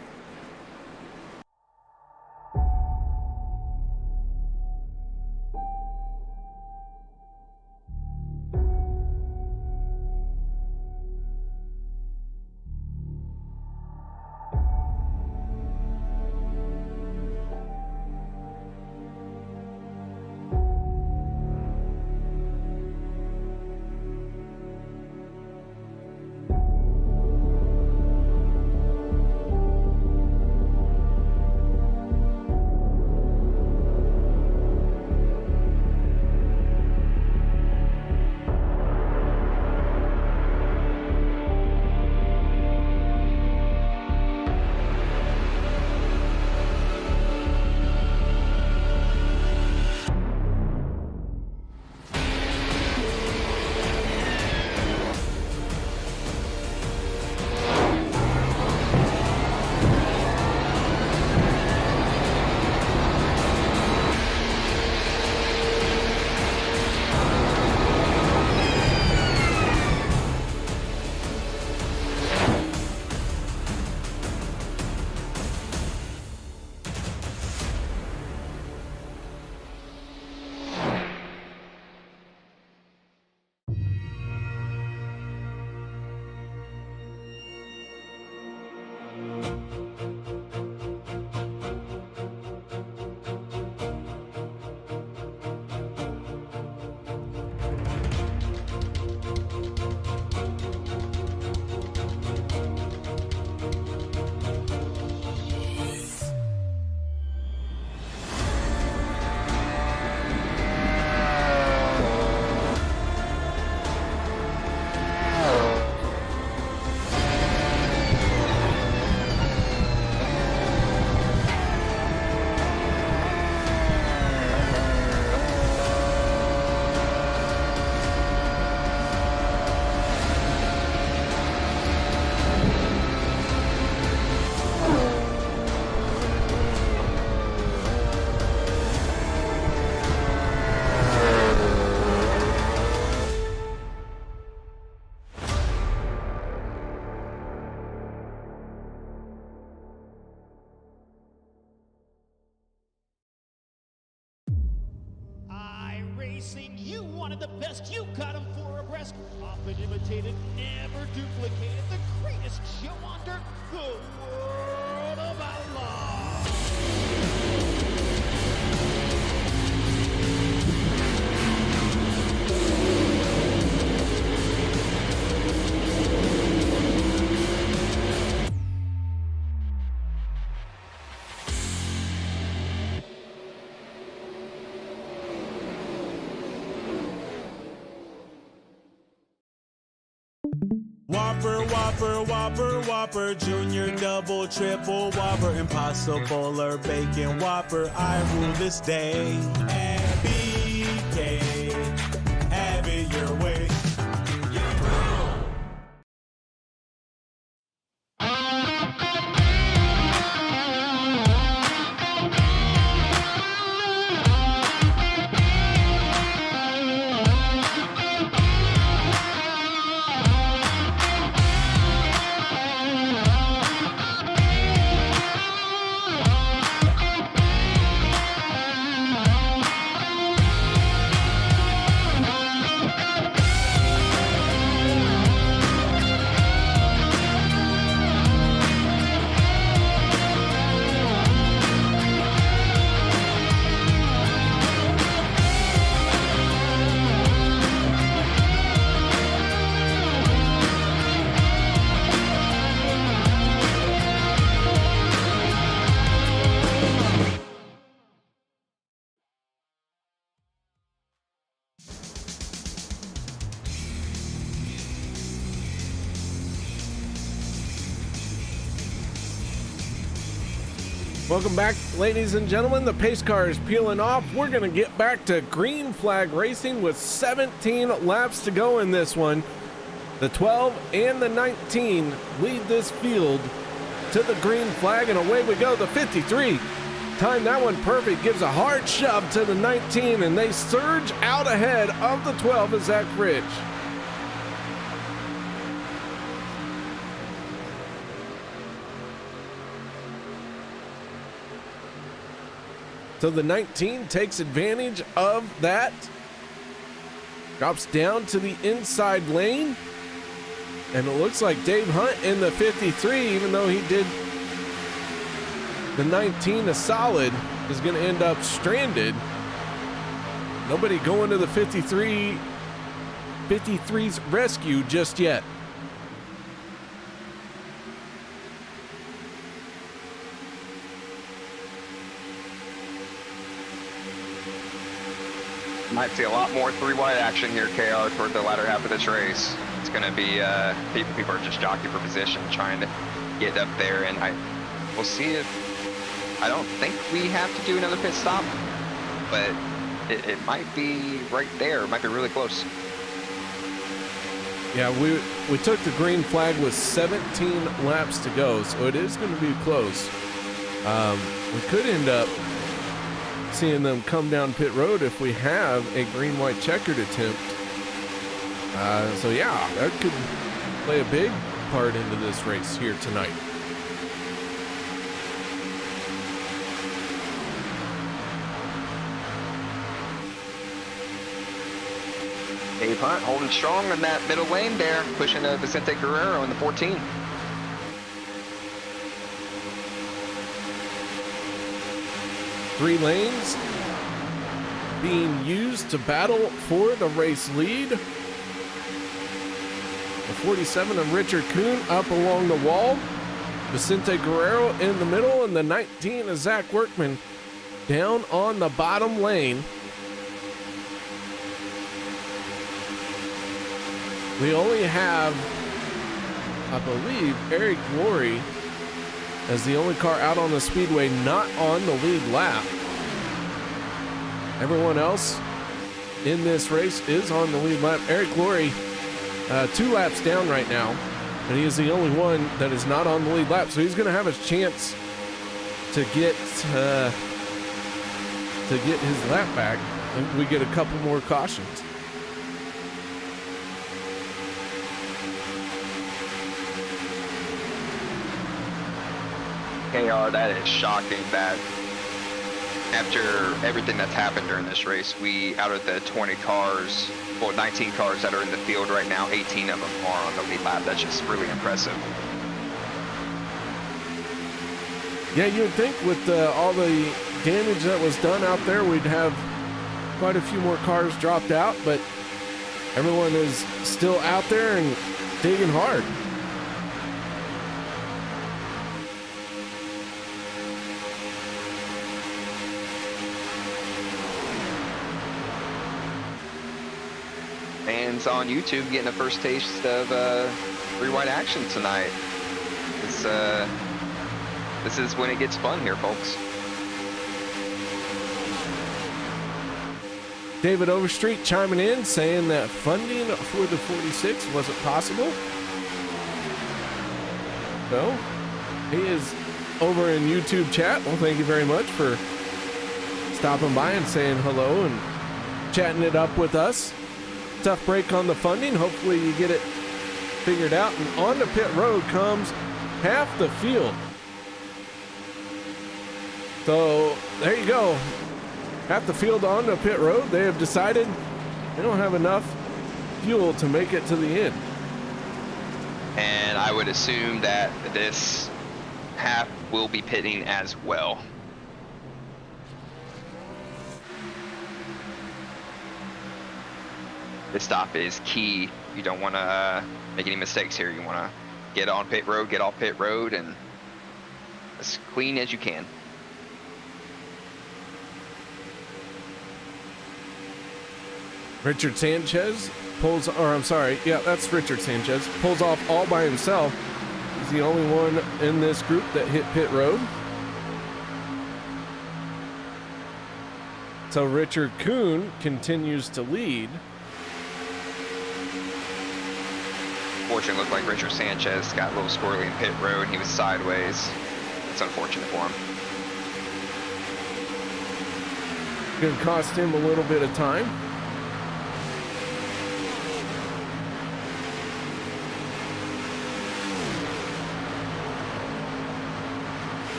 Racing, you wanted the best, you got them 4 abreast. Often imitated, never duplicated. The greatest show on dirt, the World of Outlaws. Whopper, Whopper, Whopper, Whopper, Junior, Double, Triple, Whopper, Impossible or Bacon Whopper, I rule this day. And BK, have it your way. Welcome back, ladies and gentlemen. The pace car is peeling off. We're going to get back to green flag racing with 17 laps to go in this one. The 12 and the 19 lead this field to the green flag, and away we go. The 53 timed that one perfect, gives a hard shove to the 19, and they surge out ahead of the 12 as Zach Bridge. So the 19 takes advantage of that, drops down to the inside lane, and it looks like Dave Hunt in the 53, even though he did the 19 a solid, is going to end up stranded. Nobody going to the 53's rescue just yet. Might see a lot more 3-wide action here, KR, toward the latter half of this race. It's going to be people are just jockeying for position, trying to get up there, and we'll see if I don't think we have to do another pit stop, but it might be right there. It might be really close. Yeah, we took the green flag with 17 laps to go, so it is going to be close. We could end up seeing them come down pit road if we have a green-white checkered attempt. So yeah, that could play a big part into this race here tonight. Dave Hunt holding strong in that middle lane there, pushing Vicente Guerrero in the 14. Three lanes being used to battle for the race lead. The 47 of Richard Kuhn up along the wall. Vicente Guerrero in the middle, and the 19 of Zach Workman down on the bottom lane. We only have, I believe, Eric Glory as the only car out on the speedway not on the lead lap. Everyone else in this race is on the lead lap. Eric Glory, 2 laps down right now, and he is the only one that is not on the lead lap, so he's going to have a chance to get his lap back, and we get a couple more cautions. KR, that is shocking that after everything that's happened during this race, out of the 20 cars, well, 19 cars that are in the field right now, 18 of them are on the lead lap. That's just really impressive. Yeah, you would think with all the damage that was done out there, we'd have quite a few more cars dropped out, but everyone is still out there and digging hard. Fans on YouTube getting a first taste of rewind action tonight. This is when it gets fun here, folks. David Overstreet chiming in, saying that funding for the 46 wasn't possible. So, he is over in YouTube chat. Well, thank you very much for stopping by and saying hello and chatting it up with us. Tough break on the funding. Hopefully you get it figured out. And on the pit road comes half the field. So there you go. Half the field on the pit road. They have decided they don't have enough fuel to make it to the end. And I would assume that this half will be pitting as well. This stop is key. You don't want to make any mistakes here. You want to get on pit road, get off pit road, and as clean as you can. Richard Sanchez pulls, or I'm sorry, yeah, that's Richard Sanchez, pulls off all by himself. He's the only one in this group that hit pit road. So Richard Kuhn continues to lead. Fortunately, it looked like Richard Sanchez got a little squirrely in pit road. He was sideways. It's unfortunate for him. Gonna cost him a little bit of time.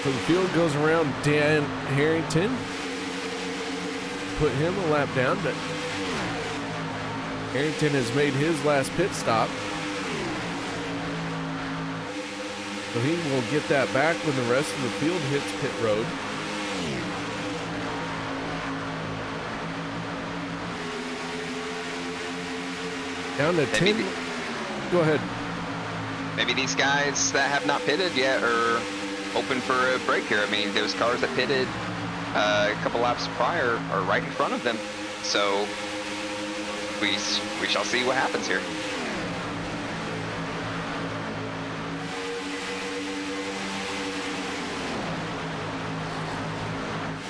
So the field goes around Dan Harrington. Put him a lap down, but Harrington has made his last pit stop. So he will get that back when the rest of the field hits pit road. Down to 10. Go ahead. Maybe these guys that have not pitted yet are open for a break here. I mean, those cars that pitted a couple laps prior are right in front of them. So we shall see what happens here.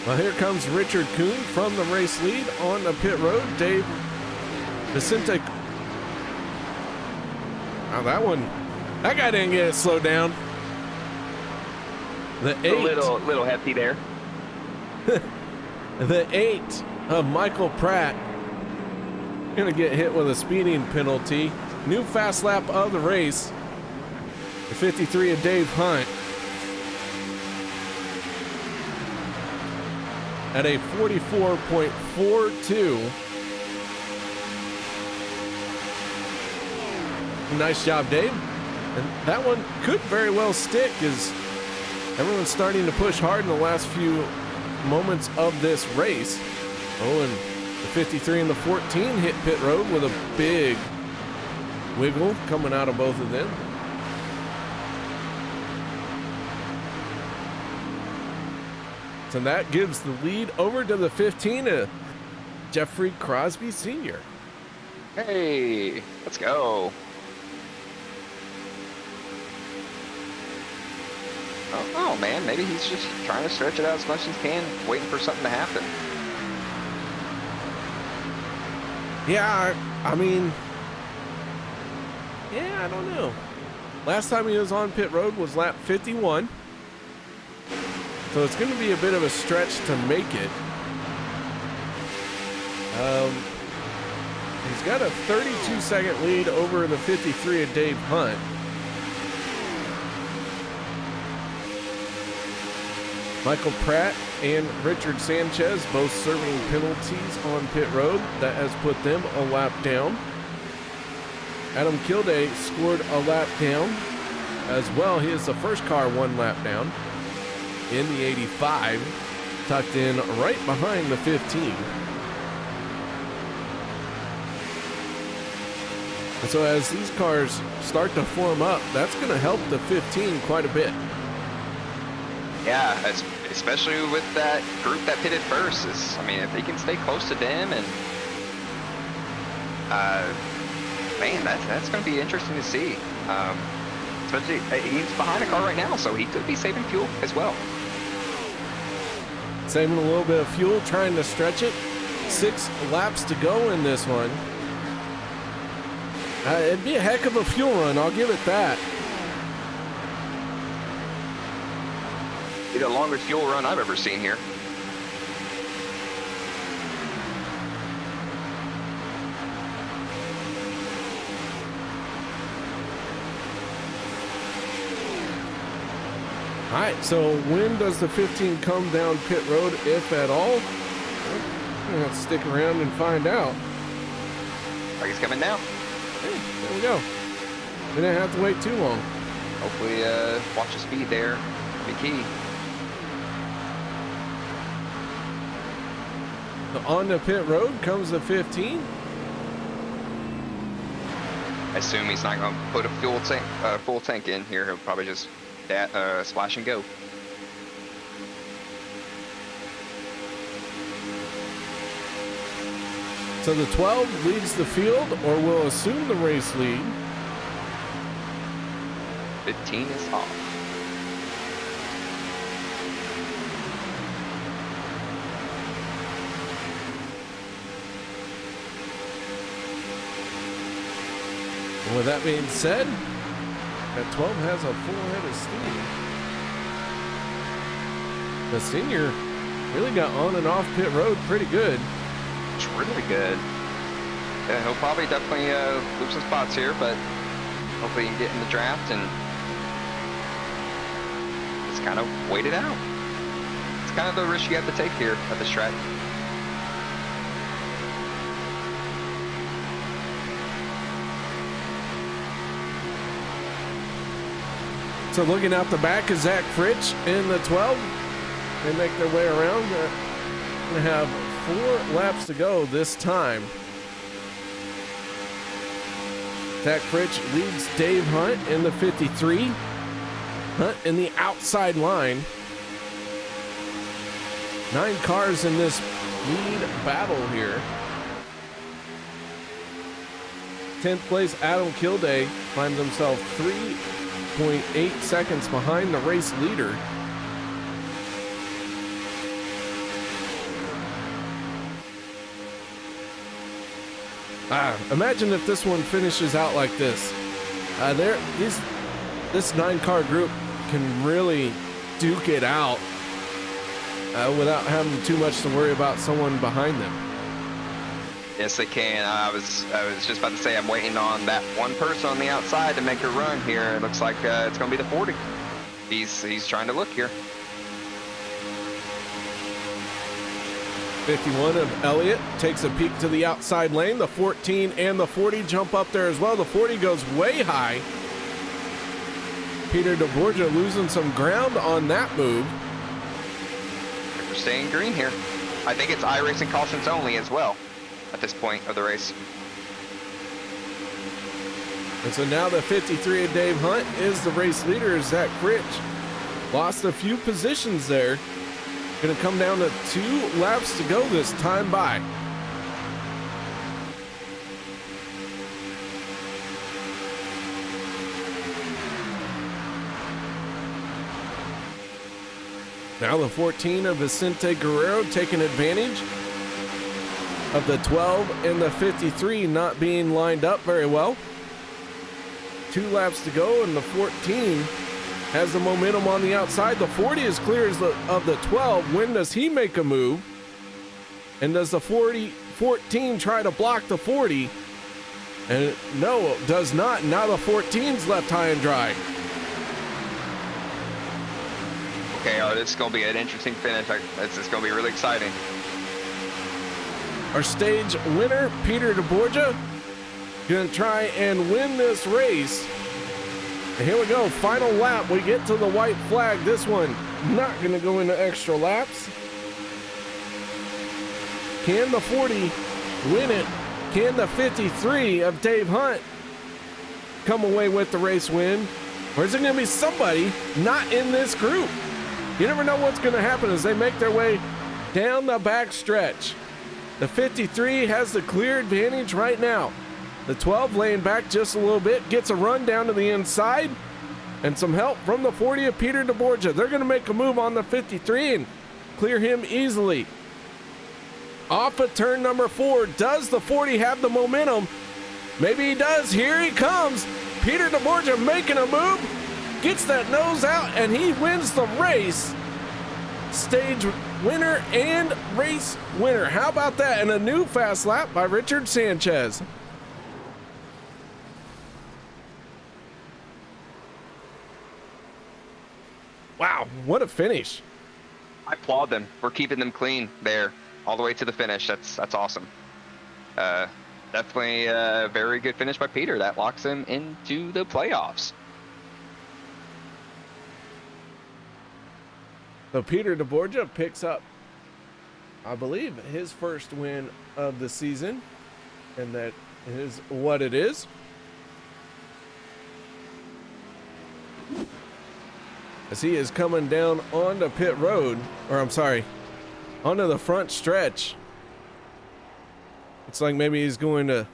Well, here comes Richard Kuhn from the race lead on the pit road. Dave Vicente. Oh, that guy didn't get it slowed down. The 8. A little hefty there. The 8 of Michael Pratt gonna get hit with a speeding penalty. New fast lap of the race. The 53 of Dave Hunt at a 44.42. Nice job, Dave. And that one could very well stick as everyone's starting to push hard in the last few moments of this race. Oh, and the 53 and the 14 hit pit road with a big wiggle coming out of both of them. So that gives the lead over to the 15, Jeffery Crosby Sr. Hey, let's go. Oh man, maybe he's just trying to stretch it out as much as he can, waiting for something to happen. Yeah, I mean, yeah, I don't know. Last time he was on pit road was lap 51. So it's going to be a bit of a stretch to make it. He's got a 32-second lead over the 53 of Dave Hunt. Michael Pratt and Richard Sanchez both serving penalties on pit road. That has put them a lap down. Adam Kilday scored a lap down as well. He is the first car 1 lap down in the 85, tucked in right behind the 15. And so as these cars start to form up, that's going to help the 15 quite a bit. Yeah, especially with that group that pitted first. I mean, if they can stay close to them, and man, that's going to be interesting to see. Especially he's behind a car right now, so he could be saving fuel as well. Saving a little bit of fuel, trying to stretch it. 6 laps to go in this one. It'd be a heck of a fuel run, I'll give it that. Be the longest fuel run I've ever seen here. All right, so when does the 15 come down pit road, if at all? We're gonna have to stick around and find out. Are he's coming down? Hey, there we go. We didn't have to wait too long. Hopefully, watch the speed there. Be key. So on the pit road comes the 15. I assume he's not going to put a full tank in here. He'll probably just splash and go. So the 12 leads the field, or will assume the race lead. 15 is off. And with that being said, that 12 has a full head of steam. The senior really got on and off pit road pretty good. It's really good. Yeah, he'll probably definitely lose some spots here, but hopefully he can get in the draft and just kind of wait it out. It's kind of the risk you have to take here at this track. So looking out the back is Zach Fritsch in the 12. They make their way around. Going to have 4 laps to go this time. Zach Fritsch leads Dave Hunt in the 53. Hunt in the outside line. 9 cars in this lead battle here. 10th place Adam Kilday finds himself 3.8 seconds behind the race leader. Imagine if this one finishes out like this. This 9-car group can really duke it out without having too much to worry about someone behind them. Yes, they can. I was just about to say I'm waiting on that one person on the outside to make a run here. It looks like it's going to be the 40. He's trying to look here. 51 of Elliott takes a peek to the outside lane. The 14 and the 40 jump up there as well. The 40 goes way high. Peter DeBorgia losing some ground on that move. We're staying green here. I think it's iRacing cautions only as well at this point of the race. And so now the 53 of Dave Hunt is the race leader. Zach Fritsch lost a few positions there. Going to come down to 2 laps to go this time by. Now the 14 of Vicente Guerrero taking advantage of the 12 and the 53 not being lined up very well. 2 laps to go, and the 14 has the momentum on the outside. The 40 is clear as of the 12. When does he make a move? And does the 14 try to block the 40? And no, does not. Now the 14's left high and dry. KR. This is going to be an interesting finish. It's going to be really exciting. Our stage winner, Peter DeBorgia, gonna try and win this race. And here we go, final lap. We get to the white flag. This one not gonna go into extra laps. Can the 40 win it? Can the 53 of Dave Hunt come away with the race win? Or is it gonna be somebody not in this group? You never know what's gonna happen as they make their way down the back stretch. The 53 has the clear advantage right now. The 12 laying back just a little bit, gets a run down to the inside, and some help from the 40 of Peter DeBorgia. They're gonna make a move on the 53 and clear him easily. Off of turn number 4, does the 40 have the momentum? Maybe he does. Here he comes. Peter DeBorgia making a move, gets that nose out, and he wins the race. Stage winner and race winner. How about that? And a new fast lap by Richard Sanchez. Wow, what a finish. I applaud them for keeping them clean there all the way to the finish. That's awesome. Definitely a very good finish by Peter. That locks him into the playoffs. So Peter DeBorgia picks up, I believe, his first win of the season, and that is what it is. As he is coming down onto pit road, or I'm sorry, onto the front stretch. It's like maybe he's going to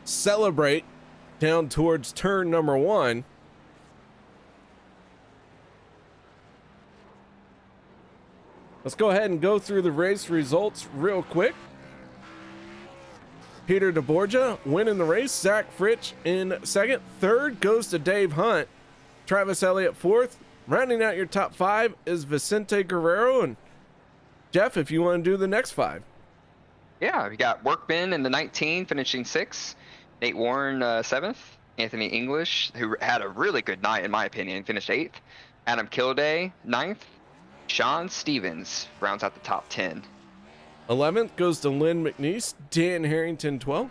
celebrate down towards turn number 1. Let's go ahead and go through the race results real quick. Peter DeBorgia winning the race. Zach Fritsch in second. Third goes to Dave Hunt. Travis Elliott fourth. Rounding out your top 5 is Vicente Guerrero. And Jeff, if you want to do the next 5. Yeah, we got Workman in the 19, finishing 6th. Nate Warren 7th. Anthony English, who had a really good night in my opinion, finished 8th. Adam Kilday 9th. Sean Stevens rounds out the top 10. 11th goes to Lynn McNeese. Dan Harrington 12th.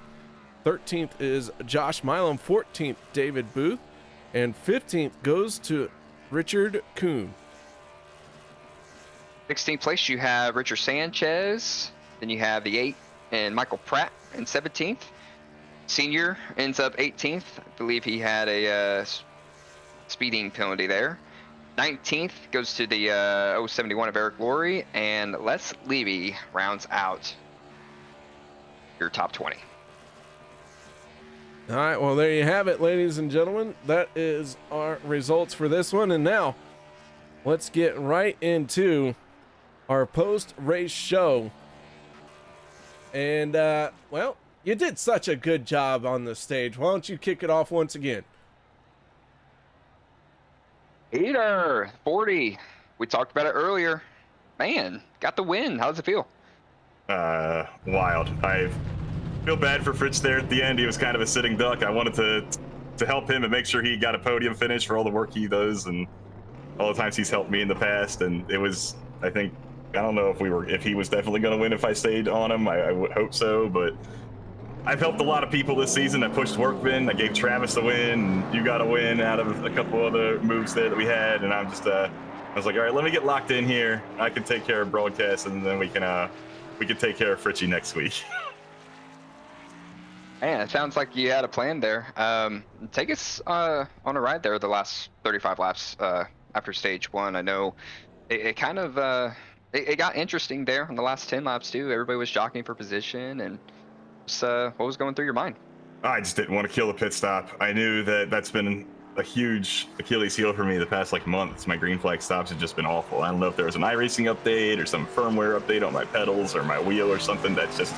13th is Josh Milam. 14th David Booth. And 15th goes to Richard Kuhn. 16th place you have Richard Sanchez. Then you have the 8th and Michael Pratt in 17th. Senior ends up 18th. I believe he had a speeding penalty there. 19th goes to the 071 of Eric Laurie, and Les Levy rounds out your top 20. All right, well, there you have it, ladies and gentlemen. That is our results for this one. And now let's get right into our post-race show. And, well, you did such a good job on the stage. Why don't you kick it off once again? Peter, 40. We talked about it earlier. Man, got the win. How does it feel? Wild. I feel bad for Fritz there at the end. He was kind of a sitting duck. I wanted to help him and make sure he got a podium finish for all the work he does and all the times he's helped me in the past. And it was, I think, I don't know if he was definitely going to win if I stayed on him. I would hope so, but I've helped a lot of people this season. I pushed Workman. I gave Travis the win. And you got a win out of a couple other moves there that we had. And I'm just, I was like, all right, let me get locked in here. I can take care of broadcast, and then we can take care of Fritchie next week. Man, it sounds like you had a plan there. Take us on a ride there the last 35 laps after stage 1. I know it kind of it got interesting there on the last 10 laps too. Everybody was jockeying for position, and what was going through your mind? I just didn't want to kill the pit stop. I knew that's been a huge Achilles heel for me the past months. My green flag stops have just been awful. I don't know if there was an iRacing update or some firmware update on my pedals or my wheel or something that's just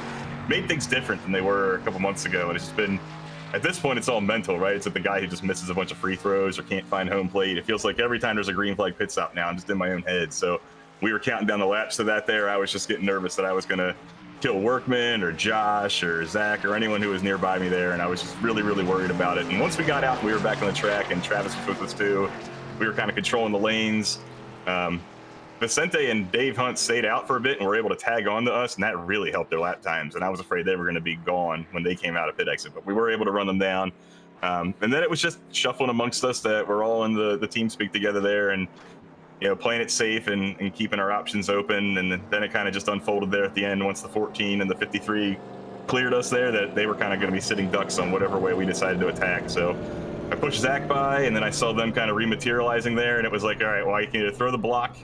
made things different than they were a couple months ago. And it's just been, at this point, it's all mental, right? It's like the guy who just misses a bunch of free throws or can't find home plate. It feels like every time there's a green flag pit stop now, I'm just in my own head. So we were counting down the laps to that there. I was just getting nervous that I was going to kill Workman or Josh or Zach or anyone who was nearby me there. And I was just really, really worried about it. And once we got out and we were back on the track and Travis was with us too, we were kind of controlling the lanes. Vicente and Dave Hunt stayed out for a bit and were able to tag on to us, and that really helped their lap times. And I was afraid they were going to be gone when they came out of pit exit, but we were able to run them down. And then it was just shuffling amongst us that we're all in the team speak together there, and playing it safe and keeping our options open. And then it kind of just unfolded there at the end once the 14 and the 53 cleared us there, that they were kind of going to be sitting ducks on whatever way we decided to attack. So I pushed Zach by, and then I saw them kind of rematerializing there, and it was like, all right, well, I can either throw the block,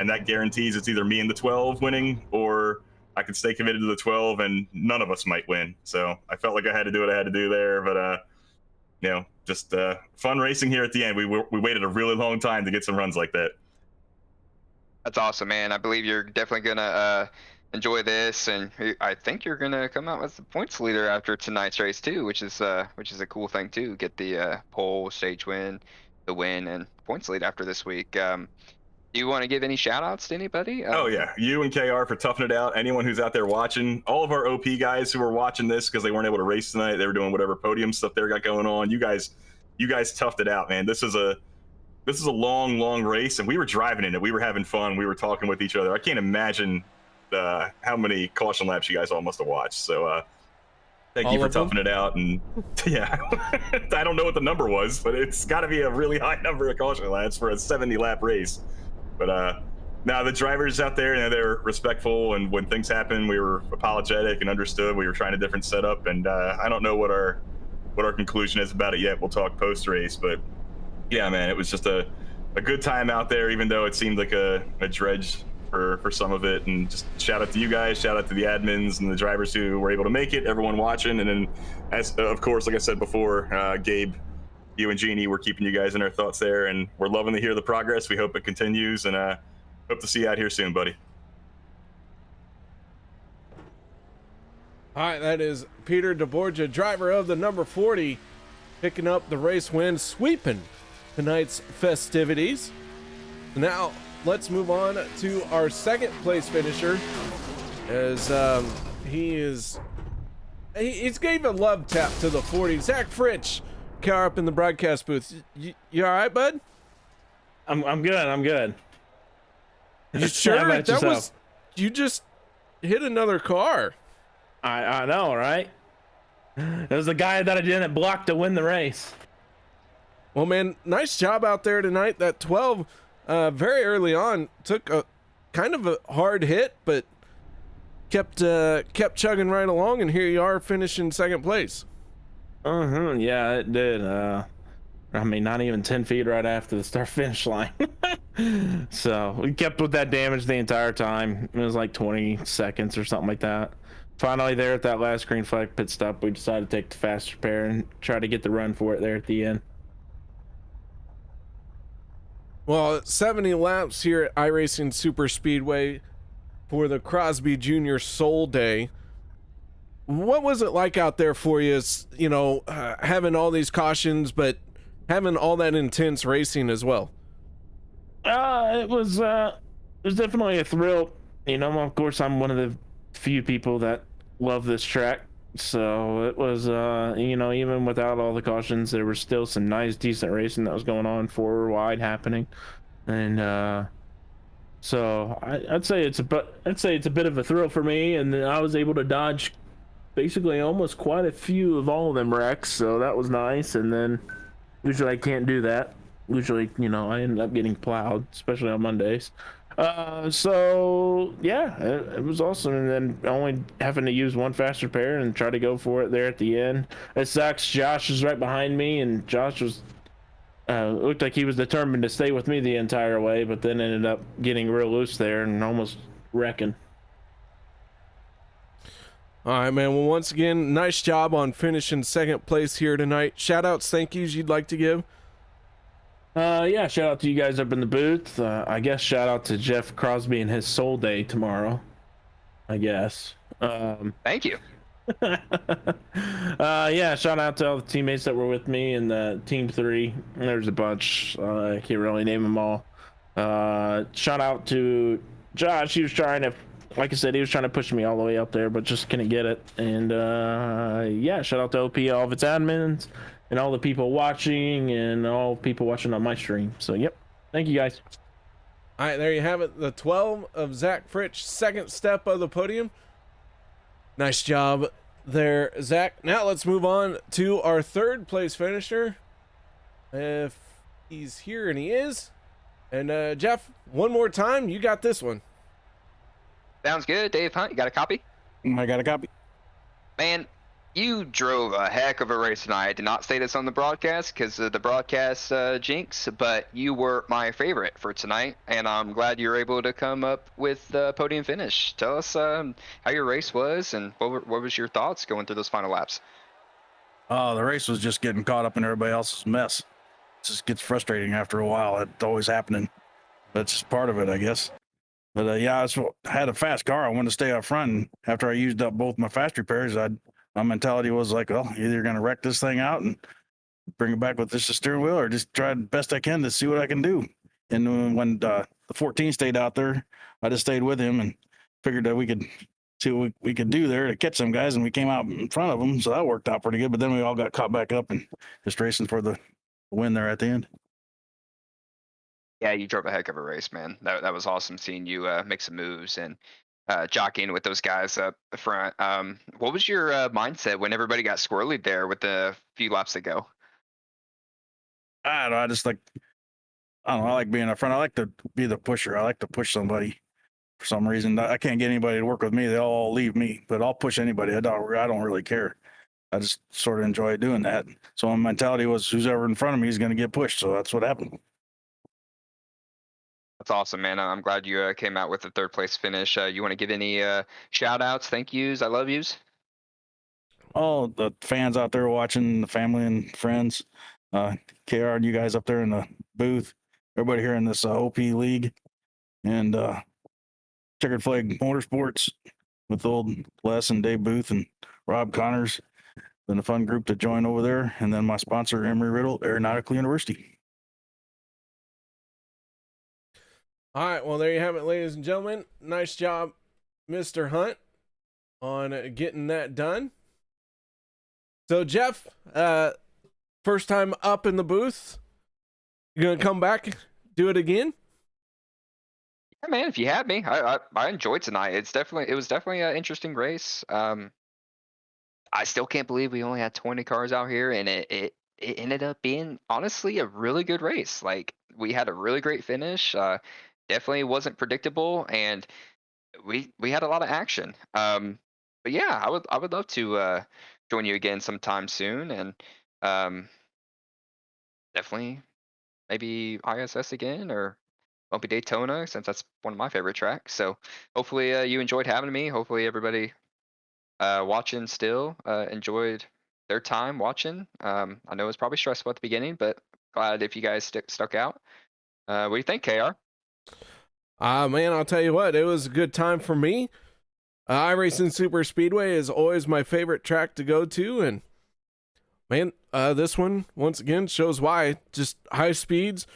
and that guarantees it's either me and the 12 winning, or I could stay committed to the 12 and none of us might win. So I felt like I had to do what I had to do there, but just fun racing here at the end. We waited a really long time to get some runs like that. That's awesome, man. I believe you're definitely gonna enjoy this, and I think you're gonna come out as the points leader after tonight's race too, which is a cool thing too. Get the pole, stage win, the win, and points lead after this week. Do you want to give any shout outs to anybody? Oh yeah, you and KR for toughing it out. Anyone who's out there watching, all of our OP guys who were watching this because they weren't able to race tonight, they were doing whatever podium stuff they got going on. You guys toughed it out, man. This is a long race, and we were driving in it. We were having fun. We were talking with each other. I can't imagine how many caution laps you guys all must have watched. So thank you for toughing it out. And yeah, I don't know what the number was, but it's got to be a really high number of caution laps for a 70 lap race. But now the drivers out there, they were respectful, and when things happen, we were apologetic and understood. We were trying a different setup, and I don't know what our conclusion is about it yet. We'll talk post race, but yeah, man, it was just a good time out there, even though it seemed like a dredge for some of it. And just shout out to you guys, shout out to the admins and the drivers who were able to make it, everyone watching. And then, as of course, like I said before, Gabe, you and Jeannie, we're keeping you guys in our thoughts there, and we're loving to hear the progress. We hope it continues, and hope to see you out here soon, buddy. All right, that is Peter DeBorgia, driver of the number 40, picking up the race win, sweeping tonight's festivities. Now let's move on to our second place finisher, as he's gave a love tap to the 40. Zach Fritsch, car up in the broadcast booth. You all right, bud? I'm good. You sure? That was, you just hit another car. I know, right? It was the guy that I didn't block to win the race. Well, man, nice job out there tonight. That 12, very early on, took a kind of a hard hit, but kept chugging right along, and here you are finishing second place. Yeah, it did. I mean, not even 10 feet right after the start finish line. So we kept with that damage the entire time. It was like 20 seconds or something like that. Finally, there at that last green flag pit stop, we decided to take the fast repair and try to get the run for it there at the end. Well, 70 laps here at iRacing Superspeedway for the Crosby Jr Soul Day. What was it like out there for you? Having all these cautions, but having all that intense racing as well. It was definitely a thrill. Of course, I'm one of the few people that love this track, so it was even without all the cautions, there was still some nice decent racing that was going on forward wide happening. And so I'd say it's a bit of a thrill for me, and I was able to dodge basically almost quite a few of all of them wrecks, so that was nice. And then usually I can't do that. Usually, I end up getting plowed, especially on Mondays. So yeah, it was awesome. And then only having to use one fast repair and try to go for it there at the end. It sucks. Josh is right behind me, and Josh was looked like he was determined to stay with me the entire way, but then ended up getting real loose there and almost wrecking. All right, man. Well, once again, nice job on finishing second place here tonight. Shout outs, thank yous you'd like to give? Yeah, shout out to you guys up in the booth. I guess shout out to Jeff Crosby and his Soul Day tomorrow, I guess. Thank you. Yeah, shout out to all the teammates that were with me in the Team 3. There's a bunch. I can't really name them all. Shout out to Josh. He was trying to, like I said, he was trying to push me all the way up there, but just couldn't get it. And yeah, shout out to OP, all of its admins, and all the people watching, and all people watching on my stream. So, yep. Thank you, guys. All right, there you have it. The 12 of Zach Fritsch, second step of the podium. Nice job there, Zach. Now let's move on to our third place finisher. If he's here, and he is. And Jeff, one more time, you got this one. Sounds good. Dave Hunt, you got a copy? I got a copy. Man, you drove a heck of a race tonight. I did not say this on the broadcast because of the broadcast jinx, but you were my favorite for tonight, and I'm glad you were able to come up with the podium finish. Tell us how your race was, and what was your thoughts going through those final laps? Oh, the race was just getting caught up in everybody else's mess. It just gets frustrating after a while. It's always happening. That's just part of it, I guess. But yeah, I had a fast car. I wanted to stay up front. And after I used up both my fast repairs, my mentality was like, well, either going to wreck this thing out and bring it back with just the steering wheel, or just try the best I can to see what I can do. And when the 14 stayed out there, I just stayed with him and figured that we could see what we could do there to catch some guys, and we came out in front of them, so that worked out pretty good. But then we all got caught back up and just racing for the win there at the end. Yeah, you drove a heck of a race, man. That was awesome seeing you make some moves and jockeying with those guys up the front. What was your mindset when everybody got squirrely there with the few laps to go? I don't know. I don't know. I like being up front. I like to be the pusher. I like to push somebody for some reason. I can't get anybody to work with me. They all leave me, but I'll push anybody. I don't really care. I just sort of enjoy doing that. So my mentality was, who's ever in front of me is going to get pushed. So that's what happened. That's awesome, man. I'm glad you came out with a third place finish. You want to give any shout outs, thank yous, I love yous? All the fans out there watching, the family and friends, KR and you guys up there in the booth, everybody here in this OP league, and Checkered Flag Motorsports with old Les and Dave Booth and Rob Connors. Been a fun group to join over there. And then my sponsor, Embry-Riddle Aeronautical University. All right, well, there you have it, ladies and gentlemen. Nice job, Mr. Hunt, on getting that done. So, Jeff, first time up in the booth. You gonna come back, do it again? Yeah, man, if you had me, I enjoyed tonight. It was definitely an interesting race. I still can't believe we only had 20 cars out here, and it ended up being honestly a really good race. Like, we had a really great finish. Definitely wasn't predictable, and we had a lot of action. But yeah, I would love to join you again sometime soon, and definitely maybe ISS again, or Bumpy Daytona, since that's one of my favorite tracks. So hopefully you enjoyed having me. Hopefully everybody watching still enjoyed their time watching. I know it was probably stressful at the beginning, but glad if you guys stuck out. What do you think, KR? Man, I'll tell you what, it was a good time for me. iRacing Superspeedway is always my favorite track to go to, and man, this one once again shows why. Just high speeds,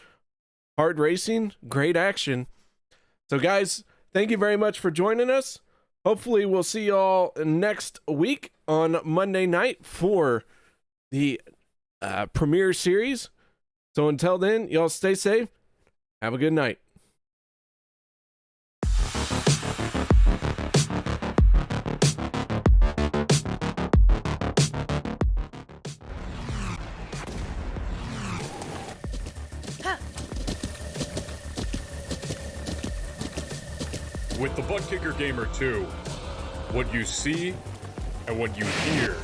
hard racing, great action. So guys, thank you very much for joining us. Hopefully we'll see y'all next week on Monday night for the premiere series. So until then, y'all stay safe. Have a good night. With the Butt Kicker Gamer 2, what you see and what you hear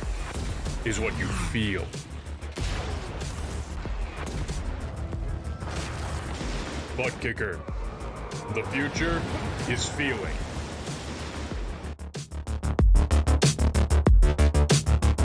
is what you feel. Butt Kicker. The future is feeling.